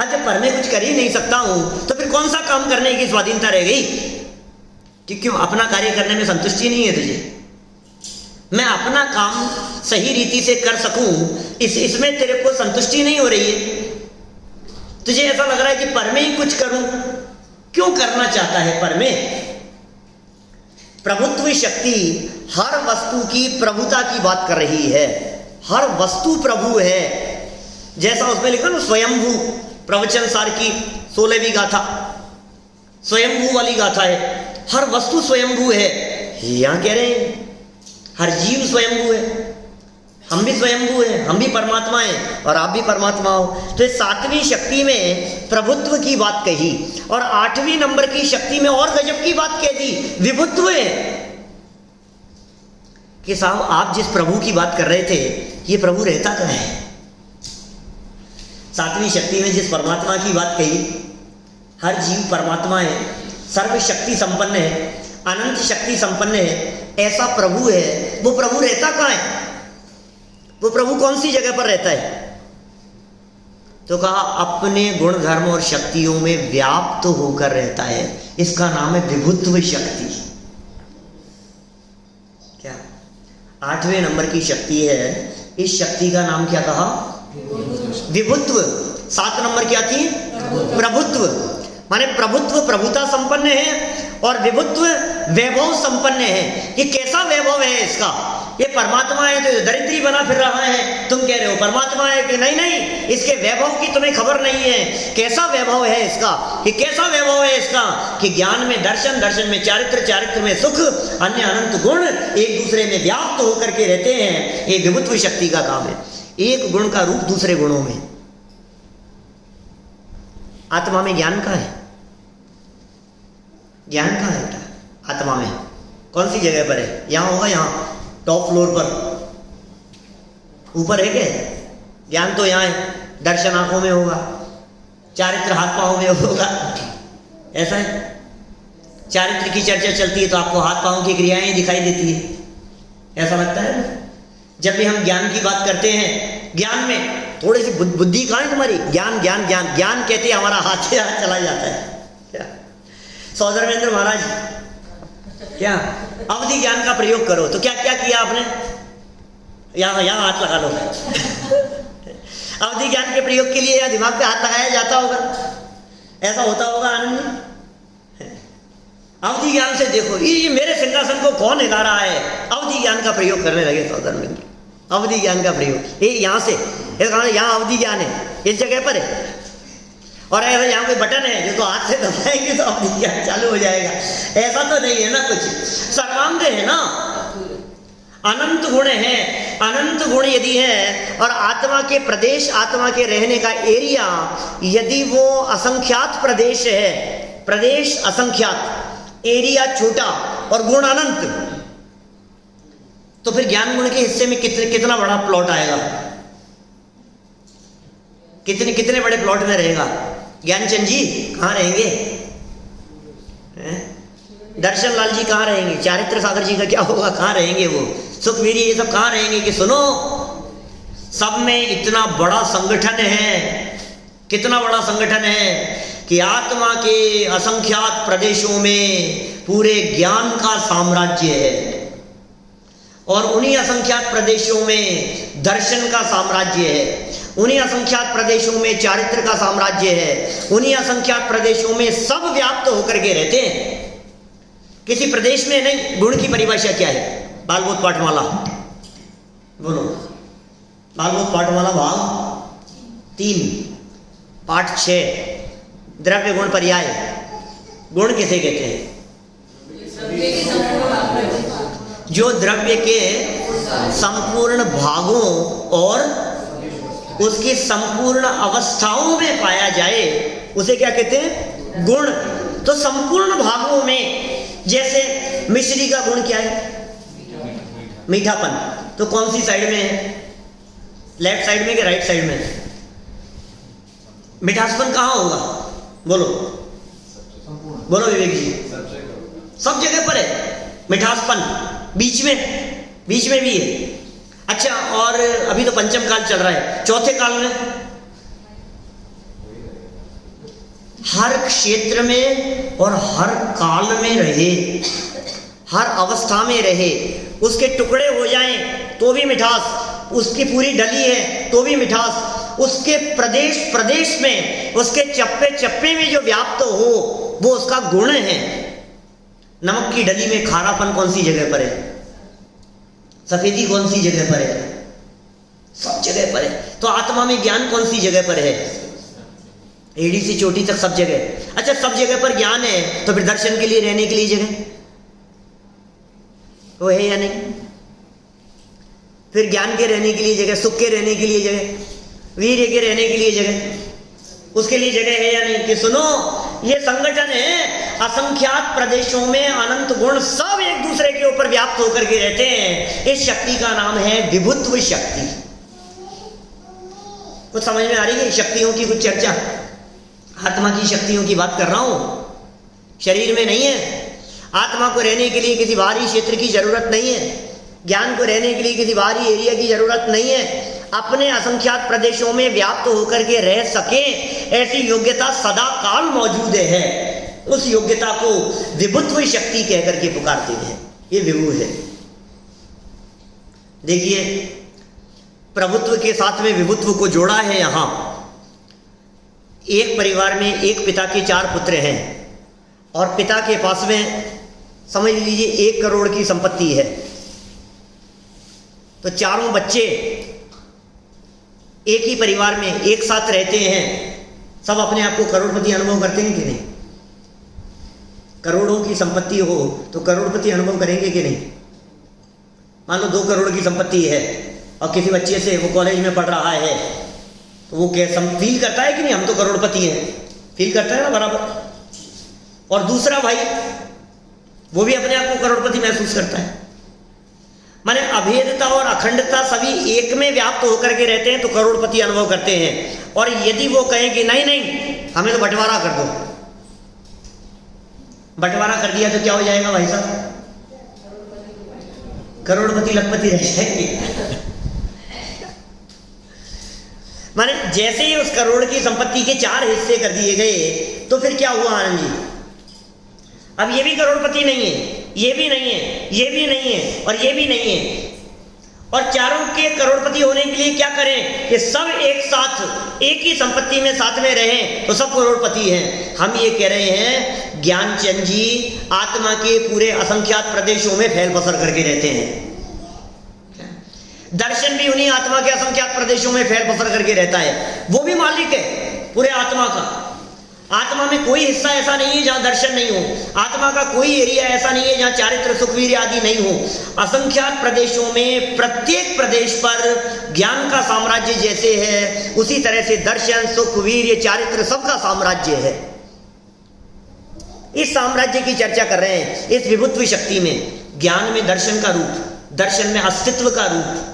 अब जब पर मैं कुछ कर ही नहीं सकता हूं तो फिर कौन सा काम करने की स्वाधीनता रह गई? कि क्यों अपना कार्य करने में संतुष्टि नहीं है तुझे? मैं अपना काम सही रीति से कर सकूं, इसमें तेरे को संतुष्टि नहीं हो रही है। तुझे ऐसा लग रहा है कि पर मैं ही कुछ करूं। क्यों करना चाहता है पर में? प्रभुत्व शक्ति हर वस्तु की प्रभुता की बात कर रही है। हर वस्तु प्रभु है। जैसा उसमें लिखा ना स्वयंभू, प्रवचन सार की 16वीं गाथा स्वयंभू वाली गाथा है। हर वस्तु स्वयंभू है। यहां कह रहे हैं हर जीव स्वयंभू है। हम भी स्वयंभू हैं, हम भी परमात्मा हैं और आप भी परमात्मा हो। तो इस 7वीं शक्ति में प्रभुत्व की बात कही और 8वीं नंबर की शक्ति में और गजब की बात कह दी, विभुत्व है। कि साहब आप जिस प्रभु की बात कर रहे थे ये प्रभु रहता कहाँ है? 7वीं शक्ति में जिस परमात्मा की बात कही, हर जीव परमात्मा है, सर्व शक्ति संपन्न है, अनंत शक्ति संपन्न है, ऐसा प्रभु है। वो प्रभु रहता कहाँ है? वो प्रभु कौन सी जगह पर रहता है? तो कहा अपने गुण धर्म और शक्तियों में व्याप्त तो होकर रहता है। इसका नाम है विभुत्व शक्ति। क्या 8वें नंबर की शक्ति है। इस शक्ति का नाम क्या कहा? विभुत्व। 7 नंबर क्या थी? प्रभुत्व। माने प्रभुत्व प्रभुता संपन्न है और विभुत्व वैभव संपन्न है। ये कैसा वैभव है इसका? ये परमात्मा है तो दरिद्री बना फिर रहा है। तुम कह रहे हो परमात्मा है कि नहीं नहीं, इसके वैभव की तुम्हें खबर नहीं है। कैसा वैभव है इसका? कि कैसा वैभव है इसका? कि ज्ञान में दर्शन, दर्शन में चारित्र, चारित्र में सुख, अन्य अनंत गुण एक दूसरे में व्याप्त होकर के रहते हैं। ये विभुत्व शक्ति का काम है। एक गुण का रूप दूसरे गुणों में। आत्मा में ज्ञान कहाँ है? ज्ञान कहाँ है बेटा आत्मा में? कौन सी जगह पर है? यहाँ होगा, यहाँ टॉप फ्लोर पर, ऊपर है क्या? ज्ञान तो यहाँ है। दर्शन आंखों में होगा, चारित्र हाथ पांव में होगा, ऐसा है। चारित्र की चर्चा चलती है तो आपको हाथ पांव की क्रियाएं दिखाई देती है, ऐसा लगता है ना? जब भी हम ज्ञान की बात करते हैं, ज्ञान में थोड़ी सी बुद्धि कहाँ है तुम्हारी? ज्ञान ज्ञान ज्ञान ज्ञान कहते हैं, हमारा हाथ से हाथ चला जाता है। क्या सौधर्मेंद्र महाराज, क्या अवधि ज्ञान का प्रयोग करो, तो क्या क्या किया आपने? यहाँ यहाँ हाथ लगा लो। अवधि ज्ञान के प्रयोग के लिए या दिमाग पे हाथ लगाया जाता होगा, ऐसा होता होगा आनंद? अवधि ज्ञान से देखो, ये मेरे सिंहासन को कौन हिला रहा है? अवधि ज्ञान का प्रयोग करने लगे सौधर्मेंद्र। अवधि ज्ञान का प्रयोग, ये यहाँ से, यहाँ अवधि ज्ञान है, इस जगह पर है। और ऐसा यहाँ कोई बटन है जो तो हाथ से दबाएंगे तो अवधि ज्ञान चालू हो जाएगा, ऐसा तो नहीं है ना। कुछ सर्वांग है ना, अनंत गुण है। अनंत गुण यदि है और आत्मा के प्रदेश, आत्मा के रहने का एरिया यदि वो असंख्यात प्रदेश है, प्रदेश असंख्यात, एरिया छोटा और गुण अनंत, तो फिर ज्ञान गुण के हिस्से में कितना बड़ा प्लॉट आएगा? कितने बड़े प्लॉट में रहेगा? ज्ञानचंद जी कहाँ रहेंगे? दर्शन लाल जी कहाँ रहेंगे? चारित्र सागर जी का क्या होगा? कहाँ रहेंगे वो? सुखवीर ये सब कहाँ रहेंगे? कि सुनो, सब में इतना बड़ा संगठन है, कितना बड़ा संगठन है कि आत्मा के असंख्यात प्रदेशों में पूरे ज्ञान का साम्राज्य है, और उन्हीं असंख्यात प्रदेशों में दर्शन का साम्राज्य है, उन्हीं असंख्यात प्रदेशों में चारित्र का साम्राज्य है, उन्हीं असंख्यात प्रदेशों में सब व्याप्त होकर के रहते हैं, किसी प्रदेश में नहीं। गुण की परिभाषा क्या है? बालबोध पाठमाला बोलो, बालबोध पाठमाला भाग 3 पाठ 6, द्रव्य गुण पर्याय। गुण किसे कहते हैं? जो द्रव्य के संपूर्ण भागों और उसकी संपूर्ण अवस्थाओं में पाया जाए, उसे क्या कहते हैं? गुण। तो संपूर्ण भागों में, जैसे मिश्री का गुण क्या है? मीठापन। तो कौन सी साइड में है? लेफ्ट साइड में कि राइट साइड में? मिठासपन कहाँ होगा? बोलो बोलो विवेक जी। सब जगह पर है मिठासपन, बीच में भी है। अच्छा, और अभी तो पंचम काल चल रहा है, चौथे काल में हर क्षेत्र में और हर काल में रहे, हर अवस्था में रहे, उसके टुकड़े हो जाएं तो भी मिठास, उसकी पूरी डली है तो भी मिठास, उसके प्रदेश प्रदेश में, उसके चप्पे चप्पे में जो व्याप्त हो वो उसका गुण है। नमक की डली में खारापन कौन सी जगह पर है? सफेदी कौन सी जगह पर है? सब जगह पर है। तो आत्मा में ज्ञान कौन सी जगह पर है? एड़ी से चोटी तक सब जगह। अच्छा, सब जगह पर ज्ञान है तो फिर दर्शन के लिए, रहने के लिए जगह वो है या नहीं? फिर ज्ञान के रहने के लिए जगह, सुख के रहने के लिए जगह, वीर्य के रहने के लिए जगह, उसके लिए जगह है या नहीं? कि सुनो, ये संगठन है, असंख्यात प्रदेशों में अनंत गुण सब एक दूसरे के ऊपर व्याप्त होकर के रहते हैं। इस शक्ति का नाम है विभुत्व शक्ति। कुछ समझ में आ रही है? शक्तियों की कुछ चर्चा, आत्मा की शक्तियों की बात कर रहा हूं, शरीर में नहीं है। आत्मा को रहने के लिए किसी बाहरी क्षेत्र की जरूरत नहीं है, ज्ञान को रहने के लिए किसी बाहरी एरिया की जरूरत नहीं है। अपने असंख्यात प्रदेशों में व्याप्त होकर के रह सके ऐसी योग्यता सदा काल मौजूद है। उस योग्यता को विभुत्व शक्ति कहकर के पुकारते हैं। ये विभु है। देखिए, प्रभुत्व के साथ में विभुत्व को जोड़ा है। यहां एक परिवार में एक पिता के 4 पुत्र हैं और पिता के पास में समझ लीजिए 1 करोड़ की संपत्ति है। तो चारों बच्चे एक ही परिवार में एक साथ रहते हैं, सब अपने आप को करोड़पति अनुभव करते हैं कि नहीं? करोड़ों की संपत्ति हो तो करोड़पति अनुभव करेंगे कि नहीं? मान लो 2 करोड़ की संपत्ति है और किसी बच्चे से, वो कॉलेज में पढ़ रहा है, तो वो क्या फील करता है कि नहीं हम तो करोड़पति हैं? फील करता है ना बराबर। और दूसरा भाई वो भी अपने आप को करोड़पति महसूस करता है। माने अभेदता और अखंडता सभी एक में व्याप्त होकर के रहते हैं तो करोड़पति अनुभव करते हैं। और यदि वो कहें कि नहीं नहीं हमें तो बंटवारा कर दो, बंटवारा कर दिया तो क्या हो जाएगा भाई साहब? करोड़पति लखपति रह जाएंगे। माने जैसे ही उस करोड़ की संपत्ति के 4 हिस्से कर दिए गए तो फिर क्या हुआ आनंद जी? अब ये भी करोड़पति नहीं है, ये भी नहीं है, ये भी नहीं है और ये भी नहीं है। और चारों के करोड़पति होने के लिए क्या करें कि सब एक साथ एक ही संपत्ति में साथ में रहें तो सब करोड़पति हैं। हम ये कह रहे हैं ज्ञानचंद जी आत्मा के पूरे असंख्यात प्रदेशों में फैल पसर करके रहते हैं। दर्शन भी उन्हीं आत्मा के असंख्यात प्रदेशों में फैल पसर करके रहता है। वो भी मालिक है पूरे आत्मा का। आत्मा में कोई हिस्सा ऐसा नहीं है जहां दर्शन नहीं हो। आत्मा का कोई एरिया ऐसा नहीं है जहां चारित्र सुखवीर आदि नहीं हो। असंख्यात प्रदेशों में प्रत्येक प्रदेश पर ज्ञान का साम्राज्य जैसे है उसी तरह से दर्शन सुखवीर चारित्र सबका साम्राज्य है। इस साम्राज्य की चर्चा कर रहे हैं। इस विभुत्व शक्ति में ज्ञान में दर्शन का रूप, दर्शन में अस्तित्व का रूप,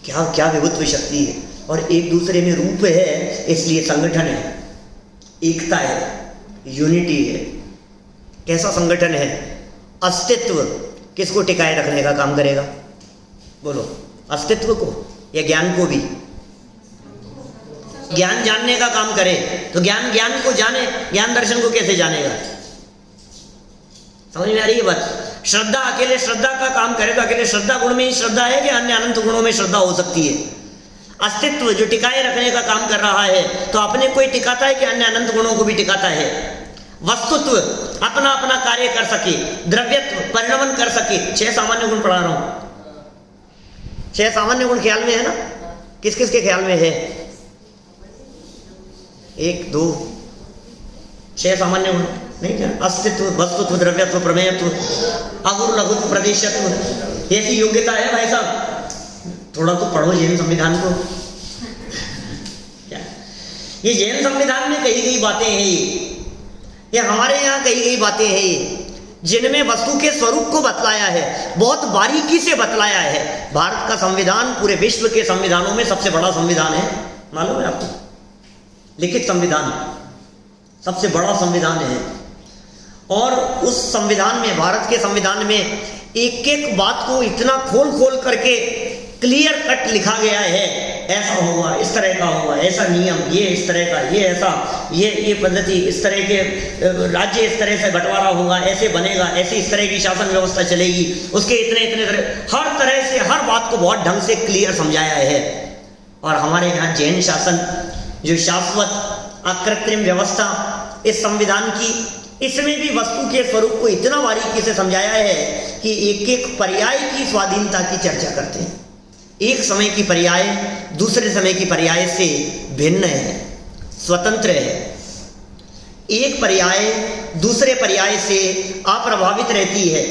क्या क्या विभुत्व शक्ति है। और एक दूसरे में रूप है इसलिए संगठन है, एकता है, यूनिटी है। कैसा संगठन है? अस्तित्व किसको टिकाए रखने का काम करेगा? बोलो, अस्तित्व को या ज्ञान को भी? ज्ञान जानने का काम करे तो ज्ञान ज्ञान को जाने, ज्ञान दर्शन को कैसे जानेगा? समझ में आ रही है बात? श्रद्धा अकेले श्रद्धा का काम करे तो अकेले श्रद्धा गुण में ही श्रद्धा है कि अन्य अनंत गुणों में श्रद्धा हो सकती है? अस्तित्व जो टिकाए रखने का काम कर रहा है तो अपने को ही टिकाता है कि अन्य अनंत गुणों को भी टिकाता है? वस्तुत्व अपना अपना कार्य कर सके, द्रव्यत्व परिणमन कर सके। 6 सामान्य गुण पढ़ा रहा हूं। 6 सामान्य गुण ख्याल में है ना? किस किस के ख्याल में है? 1 2 6 सामान्य गुण नहीं क्या? अस्तित्व, वस्तुत्व, द्रव्यत्व, प्रमेयत्व, अगुरु लघुत्व, प्रदेशत्व। ऐसी योग्यता है भाई साहब? थोड़ा तो पढ़ो जैन संविधान को। क्या ये जैन संविधान में कही गई बातें हैं? ये हमारे यहाँ कही गई बातें हैं ये, जिनमें वस्तु के स्वरूप को बतलाया है, बहुत बारीकी से बतलाया है। भारत का संविधान पूरे विश्व के संविधानों में सबसे बड़ा संविधान है, मालूम है आपको? लिखित संविधान सबसे बड़ा संविधान है। और उस संविधान में, भारत के संविधान में एक एक बात को इतना खोल खोल करके क्लियर कट लिखा गया है। ऐसा होगा, इस तरह का होगा, ऐसा नियम, ये इस तरह का, ये ऐसा, ये पद्धति, इस तरह के राज्य इस तरह से बंटवारा होगा, ऐसे बनेगा, ऐसी इस तरह की शासन व्यवस्था चलेगी, उसके इतने इतने हर तरह से हर बात को बहुत ढंग से क्लियर समझाया है। और हमारे यहाँ जैन शासन जो शाश्वत अकृत्रिम व्यवस्था इस संविधान की, इसमें भी वस्तु के स्वरूप को इतना बारीकी से समझाया है कि एक एक पर्याय की स्वाधीनता की चर्चा करते हैं। एक समय की पर्याय दूसरे समय की पर्याय से भिन्न है, स्वतंत्र है। एक पर्याय दूसरे पर्याय से अप्रभावित रहती है।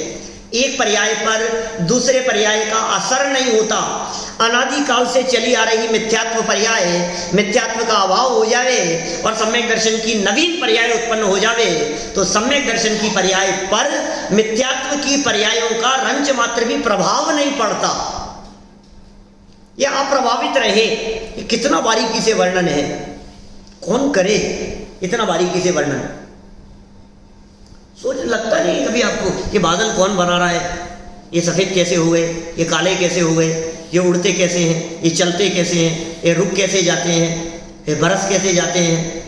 एक पर्याय पर दूसरे पर्याय का असर नहीं होता। अनादिकाल से चली आ रही मिथ्यात्व पर्याय, मिथ्यात्व का अभाव हो जावे और सम्यक दर्शन की नवीन पर्याय उत्पन्न हो जावे तो सम्यक दर्शन की पर्याय पर मिथ्यात्व की पर्यायों का रंच मात्र भी प्रभाव नहीं पड़ता। यह अप्रभावित रहे। कितना बारीकी से वर्णन है, कौन करे इतना बारीकी से वर्णन? सोच लगता नहीं कभी आपको कि बादल कौन बना रहा है? ये सफ़ेद कैसे हुए, ये काले कैसे हुए, ये उड़ते कैसे हैं, ये चलते कैसे हैं, ये रुक कैसे जाते हैं, ये बरस कैसे जाते हैं,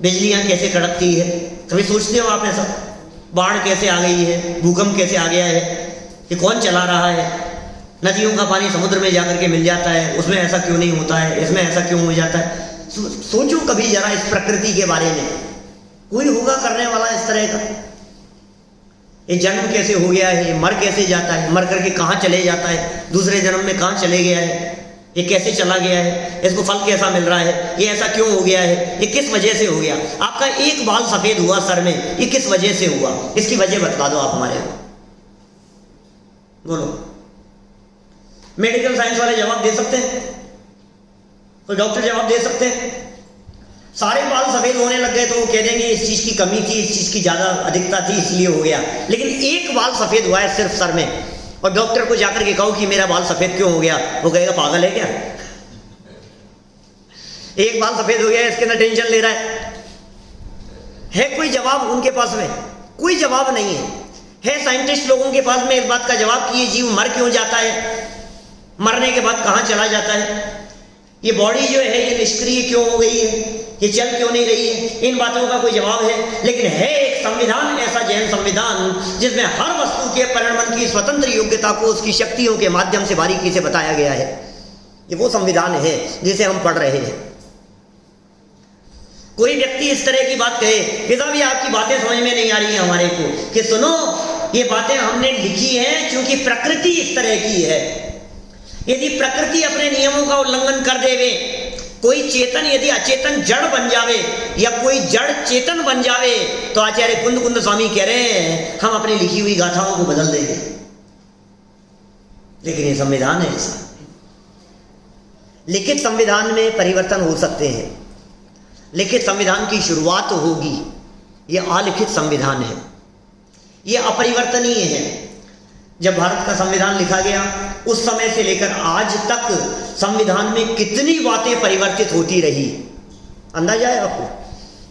बिजलियां कैसे कड़कती है? कभी सोचते हो आप ऐसा? बाढ़ कैसे आ गई है, भूकंप कैसे आ गया है, ये कौन चला रहा है? नदियों का पानी समुद्र में जाकर के मिल जाता है, उसमें ऐसा क्यों नहीं होता है, इसमें ऐसा क्यों हो जाता है? सोचो कभी जरा इस प्रकृति के बारे में। कोई होगा करने वाला इस तरह का? ये जन्म कैसे हो गया है, ये मर कैसे जाता है, मर करके कहाँ चले जाता है, दूसरे जन्म में कहाँ चले गया है, ये कैसे चला गया है, इसको फल कैसा मिल रहा है, ये ऐसा क्यों हो गया है, ये किस वजह से हो गया? आपका एक बाल सफेद हुआ सर में, ये किस वजह से हुआ? इसकी वजह बता दो आप हमारे को। बोलो, मेडिकल साइंस वाले जवाब दे सकते हैं? कोई डॉक्टर जवाब दे सकते हैं? सारे बाल सफ़ेद होने लग गए तो वो कह देंगे इस चीज़ की कमी थी, इस चीज़ की ज़्यादा अधिकता थी इसलिए हो गया। लेकिन एक बाल सफ़ेद हुआ है सिर्फ सर में, और डॉक्टर को जाकर के कहो कि मेरा बाल सफ़ेद क्यों हो गया, वो कहेगा पागल है क्या, एक बाल सफ़ेद हो गया इसके अंदर टेंशन ले रहा है कोई जवाब उनके पास में? कोई जवाब नहीं है साइंटिस्ट लोगों के पास में इस बात का जवाब कि ये जीव मर क्यों जाता है, मरने के बाद कहाँ चला जाता है, ये बॉडी जो है ये निष्क्रिय क्यों हो गई है, ये चल क्यों नहीं रही है, इन बातों का कोई जवाब है। लेकिन है एक संविधान, ऐसा जैन संविधान जिसमें हर वस्तु के परिणमन की स्वतंत्र योग्यता को उसकी शक्तियों के माध्यम से बारीकी से बताया गया है। ये वो संविधान है जिसे हम पढ़ रहे हैं। कोई व्यक्ति इस तरह की बात कहे कि साहब ये आपकी बातें समझ में नहीं आ रही है हमारे को, कि सुनो ये बातें हमने लिखी हैं क्योंकि प्रकृति इस तरह की है। यदि प्रकृति अपने नियमों का उल्लंघन कर देवे, कोई चेतन यदि अचेतन जड़ बन जावे या कोई जड़ चेतन बन जावे, तो आचार्य कुंद स्वामी कह रहे हैं हम अपनी लिखी हुई गाथाओं को बदल देंगे। लेकिन ये संविधान है ऐसा, लिखित संविधान में परिवर्तन हो सकते हैं, लिखित संविधान की शुरुआत होगी। ये अलिखित संविधान है, ये अपरिवर्तनीय है। जब भारत का संविधान लिखा गया उस समय से लेकर आज तक संविधान में कितनी बातें परिवर्तित होती रही, अंदाजा है आपको?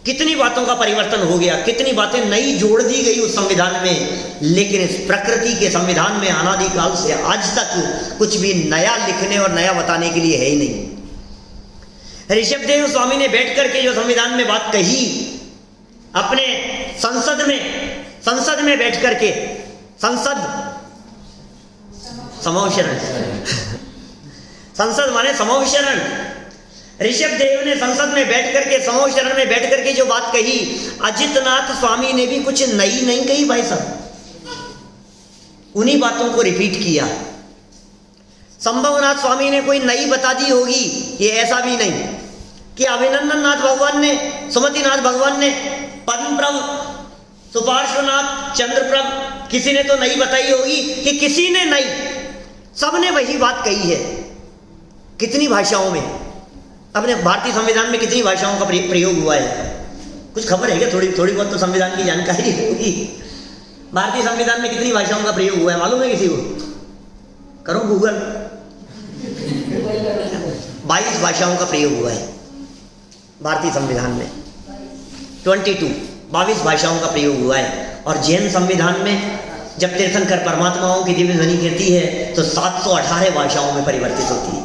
कितनी बातों का परिवर्तन हो गया, कितनी बातें नई जोड़ दी गई उस संविधान में। लेकिन इस प्रकृति के संविधान में अनादिकाल से आज तक कुछ भी नया लिखने और नया बताने के लिए है ही नहीं। ऋषभदेव स्वामी ने बैठ करके जो संविधान में बात कही, अपने संसद में बैठ करके, संसद समौशरण संसद माने समौशरण, ऋषभदेव ने संसद में बैठ करके, समौशरण में बैठ करके जो बात कही, अजितनाथ स्वामी ने भी कुछ नई नहीं कही भाई साहब, उन्हीं बातों को रिपीट किया। संभवनाथ स्वामी ने कोई नई बता दी होगी, ये ऐसा भी नहीं कि अभिनंदन नाथ भगवान ने, सुमतिनाथ भगवान ने, पद्मप्रभ, सुपार्श्वनाथ, चंद्रप्रभ, किसी ने तो नई बताई होगी कि किसी ने नई, सबने वही बात कही है। कितनी भाषाओं में, अपने भारतीय संविधान में कितनी भाषाओं का प्रयोग हुआ है, कुछ खबर है क्या? थोड़ी बहुत तो संविधान की जानकारी होगी। भारतीय संविधान में कितनी भाषाओं का प्रयोग हुआ है मालूम है किसी को? करो गूगल। 22 भाषाओं का प्रयोग हुआ है भारतीय संविधान में, 22 भाषाओं का प्रयोग हुआ है। और जैन संविधान में जब तीर्थंकर परमात्माओं की दिव्य ध्वनि कहती है तो 718 भाषाओं में परिवर्तित होती है,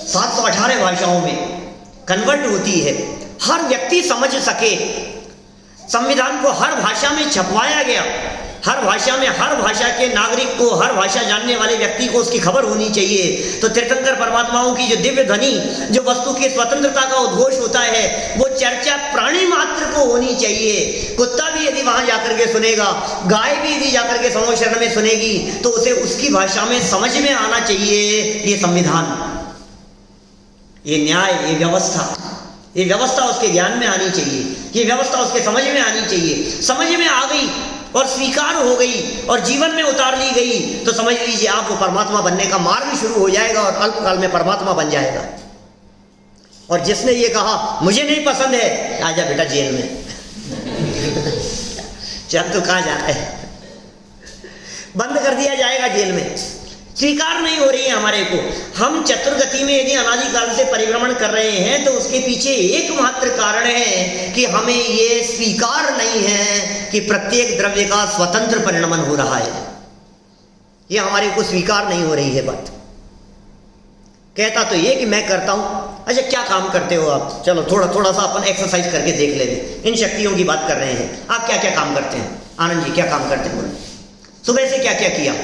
718 भाषाओं में कन्वर्ट होती है। हर व्यक्ति समझ सके, संविधान को हर भाषा में छपवाया गया, हर भाषा में, हर भाषा के नागरिक को, हर भाषा जानने वाले व्यक्ति को उसकी खबर होनी चाहिए। तो तीर्थंकर परमात्माओं की जो दिव्य ध्वनि, जो वस्तु की स्वतंत्रता का उद्घोष होता है, वो चर्चा प्राणी मात्र को होनी चाहिए। कुत्ता भी यदि वहां जाकर के सुनेगा, गाय भी यदि जाकर के समौशरण में सुनेगी, तो उसे उसकी भाषा में समझ में आना चाहिए। ये संविधान, ये न्याय, ये व्यवस्था उसके ज्ञान में आनी चाहिए, ये व्यवस्था उसके समझ में आनी चाहिए। समझ में आ गई और स्वीकार हो गई और जीवन में उतार ली गई तो समझ लीजिए आपको परमात्मा बनने का मार्ग शुरू हो जाएगा और अल्पकाल में परमात्मा बन जाएगा। और जिसने ये कहा मुझे नहीं पसंद है, आजा बेटा जेल में। चल तो कहाँ जा रहा है, बंद कर दिया जाएगा जेल में। स्वीकार नहीं हो रही है हमारे को। हम चतुर्गति में यदि अनादिकाल से परिभ्रमण कर रहे हैं तो उसके पीछे एकमात्र कारण है कि हमें ये स्वीकार नहीं है कि प्रत्येक द्रव्य का स्वतंत्र परिणमन हो रहा है। ये हमारे को स्वीकार नहीं हो रही है बात। कहता तो ये कि मैं करता हूं। अच्छा क्या काम करते हो आप? चलो थोड़ा सा अपन एक्सरसाइज करके देख लेंगे। इन शक्तियों की बात कर रहे हैं, आप क्या क्या काम करते हैं? आनंद जी क्या काम करते हैं? सुबह से क्या क्या किया?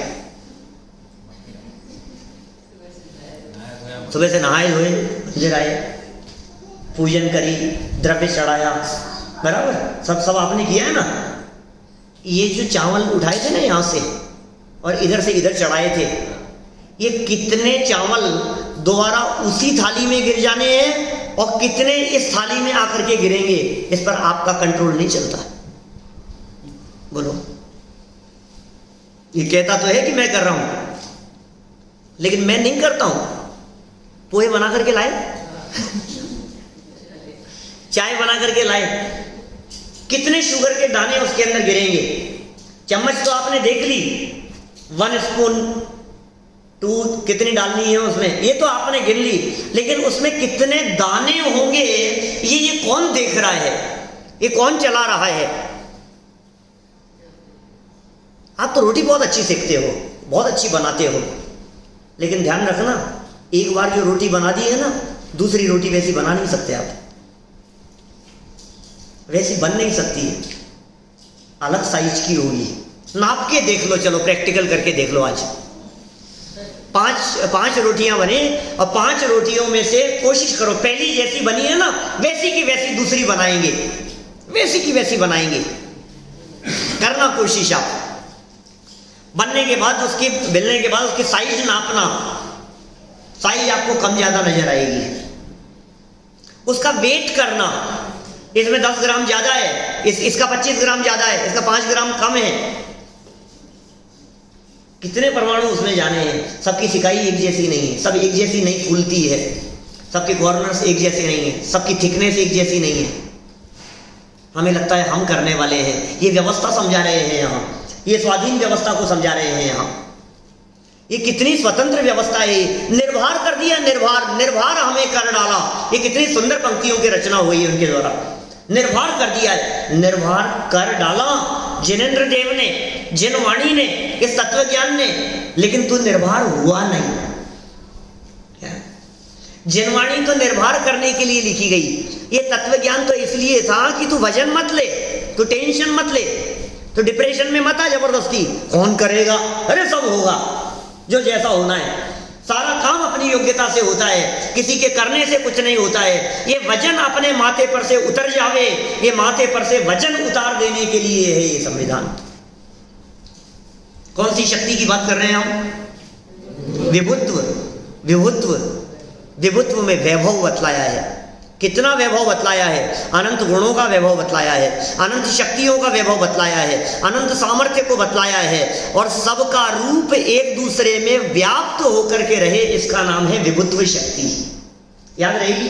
सुबह से नहाए धोए, मंदिर आए, पूजन करी, द्रव्य चढ़ाया, बराबर सब आपने किया है ना। ये जो चावल उठाए थे ना यहाँ से और इधर से इधर चढ़ाए थे, ये कितने चावल दोबारा उसी थाली में गिर जाने हैं और कितने इस थाली में आकर के गिरेंगे, इस पर आपका कंट्रोल नहीं चलता। बोलो, ये कहता तो है कि मैं कर रहा हूं, लेकिन मैं नहीं करता हूं। पोहे बना करके लाए चाय बना करके लाए, कितने शुगर के दाने उसके अंदर गिरेंगे। चम्मच तो आपने देख ली, 1 स्पून 2 कितनी डालनी है उसमें, ये तो आपने गिन ली, लेकिन उसमें कितने दाने होंगे ये कौन देख रहा है, ये कौन चला रहा है। आप तो रोटी बहुत अच्छी सेकते हो, बहुत अच्छी बनाते हो, लेकिन ध्यान रखना, एक बार जो रोटी बना दी है ना, दूसरी रोटी वैसी बना नहीं सकते आप, वैसी बन नहीं सकती है, अलग साइज की होगी। नाप के देख लो, चलो प्रैक्टिकल करके देख लो। आज 5 रोटियां बने और 5 रोटियों में से कोशिश करो पहली जैसी बनी है ना वैसी की वैसी दूसरी बनाएंगे, वैसी की वैसी बनाएंगे। करना कोशिश आप। बनने के बाद उसकी, बेलने के बाद उसकी साइज नापना, साइज आपको कम ज्यादा नजर आएगी। उसका वेट करना, इसमें 10 ग्राम ज्यादा है, इसका 25 ग्राम ज्यादा है, इसका 5 ग्राम कम है। कितने परमाणु उसमें जाने हैं, सबकी सिकाई एक जैसी नहीं है, सब एक जैसी नहीं फूलती है, सबके कॉर्नर्स एक जैसे नहीं है, सबकी थिकनेस एक जैसी नहीं है। हमें लगता है हम करने वाले हैं, ये व्यवस्था समझा रहे हैं यहाँ, ये स्वाधीन व्यवस्था को समझा रहे हैं यहाँ। ये कितनी स्वतंत्र व्यवस्था है, निर्भर कर दिया, निर्भर हमें कर डाला। ये कितनी सुंदर पंक्तियों की रचना हुई है उनके द्वारा। निर्भर कर दिया है, निर्भर कर डाला जिनेंद्र देव ने, जिनवाणी ने, इस तत्व ज्ञान ने, लेकिन तू निर्भर हुआ नहीं। जिनवाणी तो निर्भर करने के लिए लिखी गई, ये तत्व ज्ञान तो इसलिए था कि तू वजन मत ले, तू टेंशन मत ले, तो डिप्रेशन में मत आ जबरदस्ती। कौन करेगा, अरे सब होगा जो जैसा होना है, सारा काम अपनी योग्यता से होता है, किसी के करने से कुछ नहीं होता है। ये वजन अपने माथे पर से उतर जावे, ये माथे पर से वजन उतार देने के लिए है ये संविधान। कौन सी शक्ति की बात कर रहे हैं हम? विभुत्व। विभुत्व, विभुत्व में वैभव बतलाया है। कितना वैभव बतलाया है, अनंत गुणों का वैभव बतलाया है, अनंत शक्तियों का वैभव बतलाया है, अनंत सामर्थ्य को बतलाया है, और सबका रूप एक दूसरे में व्याप्त होकर के रहे, इसका नाम है विभुत्व शक्ति। याद रहेगी,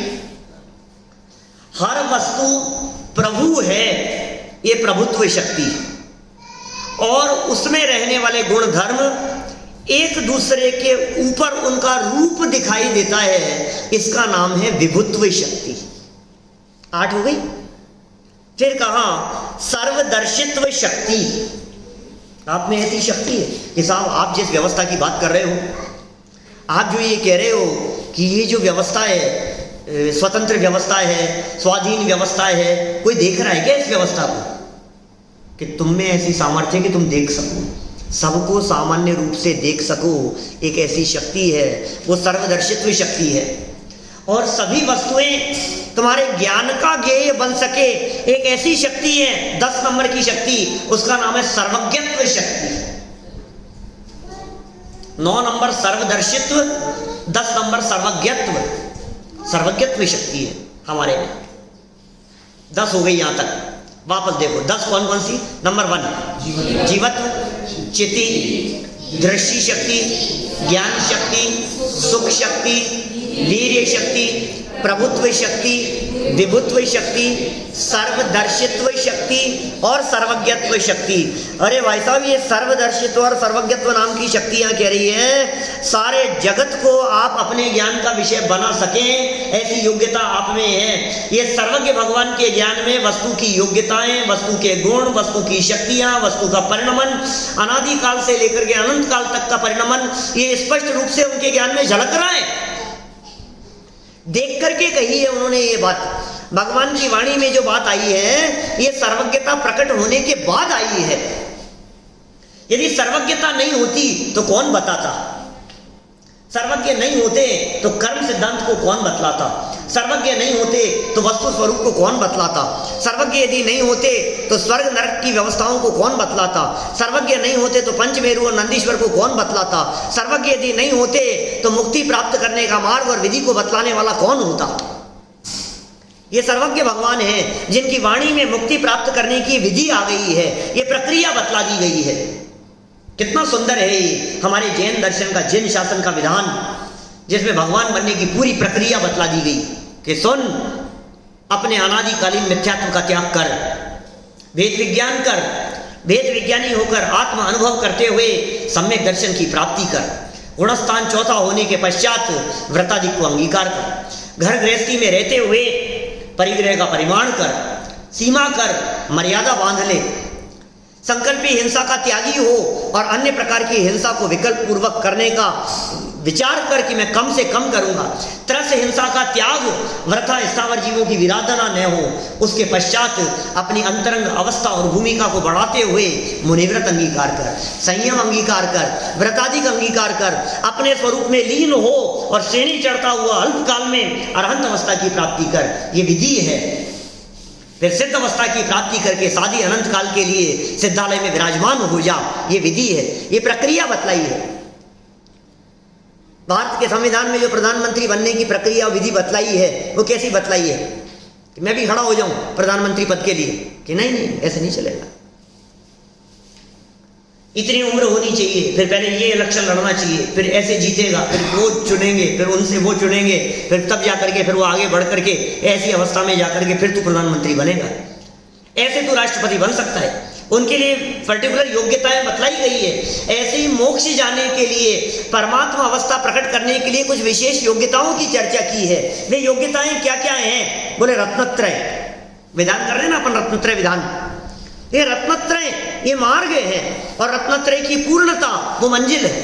हर वस्तु प्रभु है, ये प्रभुत्व शक्ति, और उसमें रहने वाले गुण धर्म एक दूसरे के ऊपर उनका रूप दिखाई देता है, इसका नाम है विभुत्व शक्ति। 8 हो गई। फिर कहा सर्वदर्शित्व शक्ति। आप में ऐसी शक्ति है कि साहब आप जिस व्यवस्था की बात कर रहे हो, आप जो ये कह रहे हो कि ये जो व्यवस्था है स्वतंत्र व्यवस्था है, स्वाधीन व्यवस्था है, कोई देख रहा है क्या इस व्यवस्था को? कि तुम में ऐसी सामर्थ्य है कि तुम देख सको, सबको सामान्य रूप से देख सको, एक ऐसी शक्ति है, वो सर्वदर्शित्व शक्ति है। और सभी वस्तुएं तुम्हारे ज्ञान का ज्ञेय बन सके, एक ऐसी शक्ति है, 10 नंबर की शक्ति, उसका नाम है सर्वज्ञत्व शक्ति। 9 नंबर सर्वदर्शित्व, 10 नंबर सर्वज्ञत्व। सर्वज्ञत्व शक्ति है हमारे में। 10 हो गई यहां तक। वापस देखो 10 कौन कौन सी? नंबर 1 जीवत्व, चिति, दृष्टि शक्ति, ज्ञान शक्ति, सुख शक्ति, वीर्य शक्ति, प्रभुत्व शक्ति, विभुत्व शक्ति, सर्वदर्शित्व शक्ति और सर्वज्ञत्व शक्ति। अरे भाई साहब, ये सर्वदर्शित्व और सर्वज्ञत्व नाम की शक्तियां कह रही है सारे जगत को आप अपने ज्ञान का विषय बना सकें, ऐसी योग्यता आप में है। ये सर्वज्ञ भगवान के ज्ञान में वस्तु की योग्यताएं, वस्तु के गुण, वस्तु की शक्तियां, वस्तु का परिणमन, अनादि काल से लेकर के अनंत काल तक का परिणमन, ये स्पष्ट रूप से उनके ज्ञान में झलक रहा है। देख करके कही है उन्होंने ये बात। भगवान की वाणी में जो बात आई है, ये सर्वज्ञता प्रकट होने के बाद आई है। यदि सर्वज्ञता नहीं होती तो कौन बताता? सर्वज्ञ नहीं होते तो कर्म सिद्धांत को कौन बतलाता? सर्वज्ञ नहीं होते तो वस्तु स्वरूप को कौन बतलाता? सर्वज्ञ यदि नहीं होते तो स्वर्ग नरक की व्यवस्थाओं को कौन बतलाता? सर्वज्ञ नहीं होते तो पंचमेरु और नंदीश्वर को कौन बतलाता? सर्वज्ञ यदि नहीं होते तो मुक्ति प्राप्त करने का मार्ग और विधि को बतलाने वाला कौन होता? ये सर्वज्ञ भगवान है जिनकी वाणी में मुक्ति प्राप्त करने की विधि आ गई है, ये प्रक्रिया बतला दी गई है। कितना सुंदर है ये हमारे जैन दर्शन का, जैन शासन का विधान, जिसमें भगवान बनने की पूरी प्रक्रिया बतला दी गई कि सुन, अपने अनादिकालीन मिथ्यात्व का त्याग कर, वेद विज्ञान कर, वेद विज्ञानी होकर आत्म अनुभव करते हुए सम्यक दर्शन की प्राप्ति कर। गुणस्थान चौथा होने के पश्चात व्रतादि को अंगीकार कर। घर गृहस्थी में रहते हुए परिग्रह का परिमाण कर, सीमा कर, मर्यादा बांध ले। संकल्पी हिंसा का त्यागी हो और अन्य प्रकार की हिंसा को विकल्प पूर्वक करने का विचार कर कि मैं कम से कम करूंगा। त्रस हिंसा का त्याग, वृथा स्थावर जीवों की विराधना न हो। उसके पश्चात अपनी अंतरंग अवस्था और भूमिका को बढ़ाते हुए मुनिव्रत अंगीकार कर, संयम अंगीकार कर, व्रताधिक अंगीकार कर, अपने स्वरूप में लीन हो और श्रेणी चढ़ता हुआ अल्पकाल में अरहंत अवस्था की प्राप्ति कर। ये विधि है। फिर सिद्ध अवस्था की प्राप्ति करके साधी अनंत काल के लिए सिद्धालय में विराजमान हो जा। ये विधि है, ये प्रक्रिया बतलाई है। भारत के संविधान में जो प्रधानमंत्री बनने की प्रक्रिया विधि बतलाई है, वो कैसी बतलाई है कि मैं भी खड़ा हो जाऊं प्रधानमंत्री पद के लिए, कि नहीं नहीं ऐसे नहीं चलेगा। इतनी उम्र होनी चाहिए, फिर पहले ये इलेक्शन लड़ना चाहिए, फिर ऐसे जीतेगा, फिर वो चुनेंगे, फिर उनसे वो चुनेंगे, फिर तब जाकर के फिर वो आगे बढ़ करके ऐसी अवस्था में जाकर के फिर तू प्रधानमंत्री बनेगा। ऐसे तू राष्ट्रपति बन सकता है। उनके लिए पर्टिकुलर योग्यताएं बतलाई गई है। ऐसे ही मोक्ष जाने के लिए, परमात्मा अवस्था प्रकट करने के लिए कुछ विशेष योग्यताओं की चर्चा की है। वे योग्यताएं क्या क्या हैं? बोले रत्नत्रय विधान कर रहे हैं ना अपन, रत्नत्रय विधान। ये रत्नत्रय ये मार्ग है और रत्नत्रय की पूर्णता वो मंजिल है।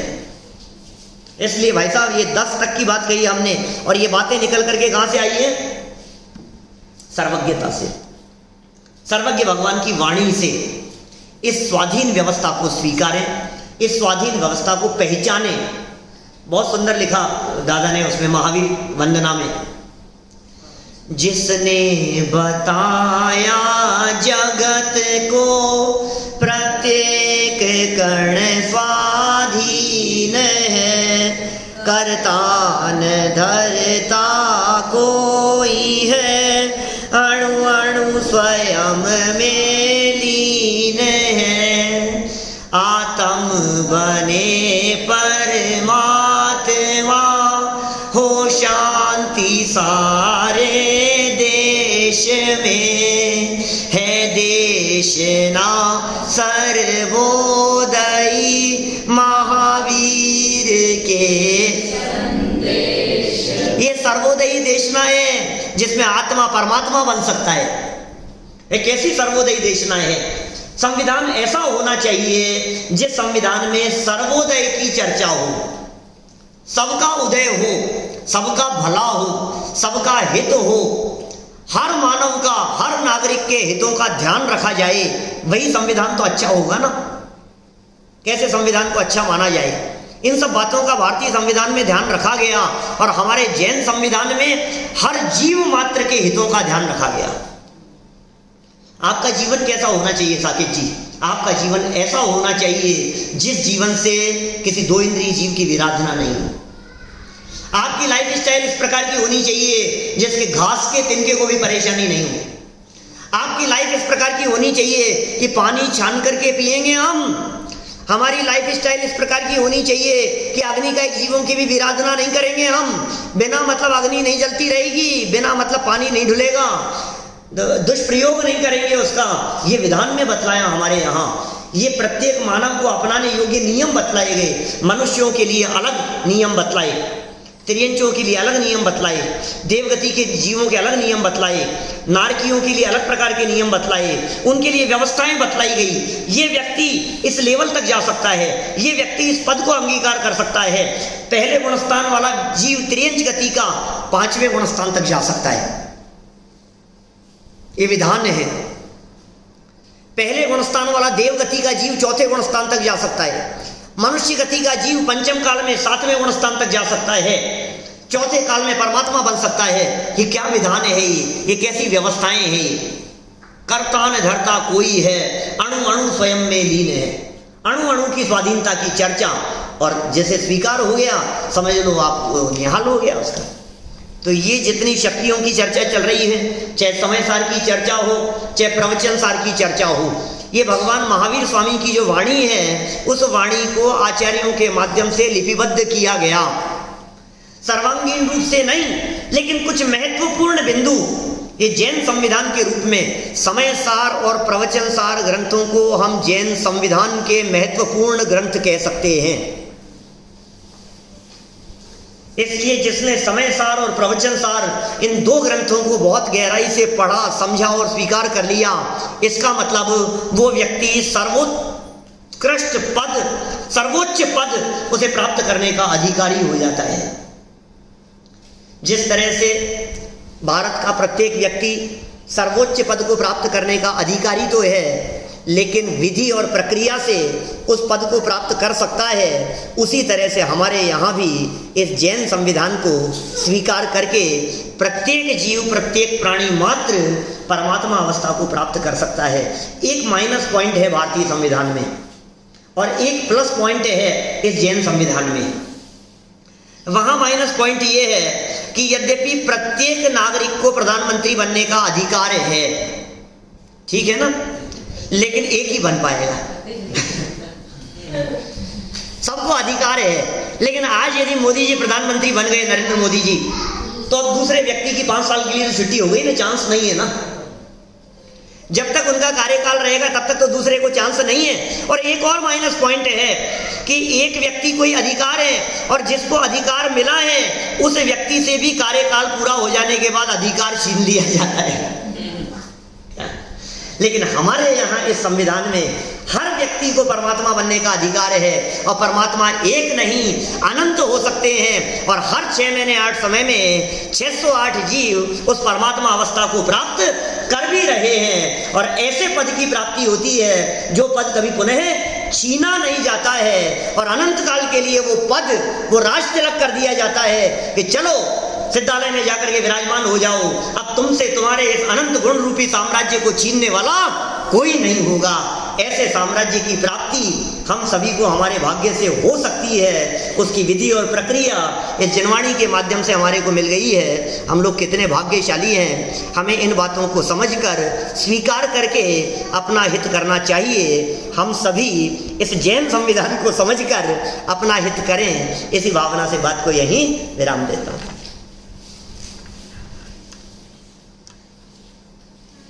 इसलिए भाई साहब ये 10 तक की बात कही हमने, और ये बातें निकल करके कहां से आई है? सर्वज्ञता से, सर्वज्ञ भगवान की वाणी से। इस स्वाधीन व्यवस्था को स्वीकारें, इस स्वाधीन व्यवस्था को पहचाने। बहुत सुंदर लिखा दादा ने उसमें महावीर वंदना में, जिसने बताया जगत को प्रत्येक कण स्वाधीन है, करता न धरता कोई है, अणु अणु स्वयं में लीन है, आत्म बने परमात्मा हो शांति सारे देश में, है देश ना सर्वोदयी महावीर के संदेश। ये सर्वोदयी देशना है जिसमें आत्मा परमात्मा बन सकता है। एक कैसी सर्वोदयी देशना है? संविधान ऐसा होना चाहिए जिस संविधान में सर्वोदय की चर्चा हो, सबका उदय हो, सबका भला हो, सबका हित हो, हर मानव का, हर नागरिक के हितों का ध्यान रखा जाए। वही संविधान तो अच्छा होगा ना। कैसे संविधान को अच्छा माना जाए? इन सब बातों का भारतीय संविधान में ध्यान रखा गया, और हमारे जैन संविधान में हर जीव मात्र के हितों का ध्यान रखा गया। आपका जीवन कैसा होना चाहिए साकेत जी? आपका जीवन ऐसा होना चाहिए जिस जीवन से किसी दो इंद्रिय जीव की विराधना नहीं हो। आपकी लाइफ स्टाइल इस प्रकार की होनी चाहिए जिसके घास के तिनके को भी परेशानी नहीं हो। आपकी लाइफ इस प्रकार की होनी चाहिए कि पानी छान करके पिएंगे हम। हमारी लाइफ स्टाइल इस प्रकार की होनी चाहिए कि अग्नि का एक जीवों की भी विराधना नहीं करेंगे हम। बिना मतलब अग्नि नहीं जलती रहेगी, बिना मतलब पानी नहीं ढुलेगा, दुष्प्रयोग नहीं करेंगे उसका। ये विधान में बतलाया हमारे यहाँ। ये प्रत्येक मानव को अपनाने योग्य नियम बतलाए गए। मनुष्यों के लिए अलग नियम बतलाए, त्रियंचों के लिए अलग नियम बतलाए, देवगति के जीवों के अलग नियम बतलाए, नारकियों के लिए अलग प्रकार के नियम बतलाए, उनके लिए व्यवस्थाएं बतलाई गई। ये व्यक्ति इस लेवल तक जा सकता है, ये व्यक्ति इस पद को अंगीकार कर सकता है। पहले गुणस्थान वाला जीव त्रियंच गति का 5वें गुणस्थान तक जा सकता है। ये विधान है। पहले गुणस्थान वाला देवगति का जीव 4थे गुणस्थान तक जा सकता है। मनुष्य गति का जीव पंचम काल में 7वें गुणस्थान तक जा सकता है। 4थे काल में परमात्मा बन सकता है। ये क्या विधान है? ये कैसी व्यवस्थाएं हैं? कर्ता न धरता कोई है, अणु अणु स्वयं में लीन है। अणु अणु की स्वाधीनता की चर्चा, और जैसे स्वीकार हो गया समझ लो आप निहाल हो गया उसका। तो ये जितनी शक्तियों की चर्चा चल रही है, चाहे समय सार की चर्चा हो, चाहे प्रवचन सार की चर्चा हो, ये भगवान महावीर स्वामी की जो वाणी है, उस वाणी को आचार्यों के माध्यम से लिपिबद्ध किया गया। सर्वांगीण रूप से नहीं, लेकिन कुछ महत्वपूर्ण बिंदु ये जैन संविधान के रूप में समय सार और प्रवचन सार ग्रंथों को हम जैन संविधान के महत्वपूर्ण ग्रंथ कह सकते हैं। इसलिए जिसने समय सार और प्रवचन सार इन दो ग्रंथों को बहुत गहराई से पढ़ा, समझा और स्वीकार कर लिया, इसका मतलब वो व्यक्ति सर्वोत्कृष्ट पद, सर्वोच्च पद उसे प्राप्त करने का अधिकारी हो जाता है। जिस तरह से भारत का प्रत्येक व्यक्ति सर्वोच्च पद को प्राप्त करने का अधिकारी तो है, लेकिन विधि और प्रक्रिया से उस पद को प्राप्त कर सकता है, उसी तरह से हमारे यहाँ भी इस जैन संविधान को स्वीकार करके प्रत्येक जीव, प्रत्येक प्राणी मात्र परमात्मा अवस्था को प्राप्त कर सकता है। एक माइनस पॉइंट है भारतीय संविधान में और एक प्लस पॉइंट है इस जैन संविधान में। वहाँ माइनस पॉइंट ये है कि यद्यपि प्रत्येक नागरिक को प्रधानमंत्री बनने का अधिकार है, ठीक है ना, लेकिन एक ही बन पाएगा। सबको अधिकार है, लेकिन आज यदि मोदी जी प्रधानमंत्री बन गए, नरेंद्र मोदी जी, तो अब दूसरे व्यक्ति की 5 साल के लिए तो छुट्टी हो गई ना, चांस नहीं है ना। जब तक उनका कार्यकाल रहेगा तब तक तो दूसरे को चांस नहीं है। और एक और माइनस पॉइंट है कि एक व्यक्ति कोई अधिकार है और जिसको अधिकार मिला है उस व्यक्ति से भी कार्यकाल पूरा हो जाने के बाद अधिकार छीन लिया जाता है। लेकिन हमारे यहाँ इस संविधान में हर व्यक्ति को परमात्मा बनने का अधिकार है और परमात्मा एक नहीं अनंत हो सकते हैं और हर 6 महीने 8 समय में 608 जीव उस परमात्मा अवस्था को प्राप्त कर भी रहे हैं। और ऐसे पद की प्राप्ति होती है जो पद कभी पुनः छीना नहीं जाता है और अनंत काल के लिए वो पद, वो राज तिलक कर दिया जाता है कि चलो सिद्धालय में जाकर के विराजमान हो जाओ, अब तुमसे तुम्हारे इस अनंत गुण रूपी साम्राज्य को छीनने वाला कोई नहीं होगा। ऐसे साम्राज्य की प्राप्ति हम सभी को हमारे भाग्य से हो सकती है। उसकी विधि और प्रक्रिया इस जनवाणी के माध्यम से हमारे को मिल गई है। हम लोग कितने भाग्यशाली हैं। हमें इन बातों को समझकर स्वीकार करके अपना हित करना चाहिए। हम सभी इस जैन संविधान को समझकर अपना हित करें। इसी भावना से बात को यहीं विराम देता हूँ।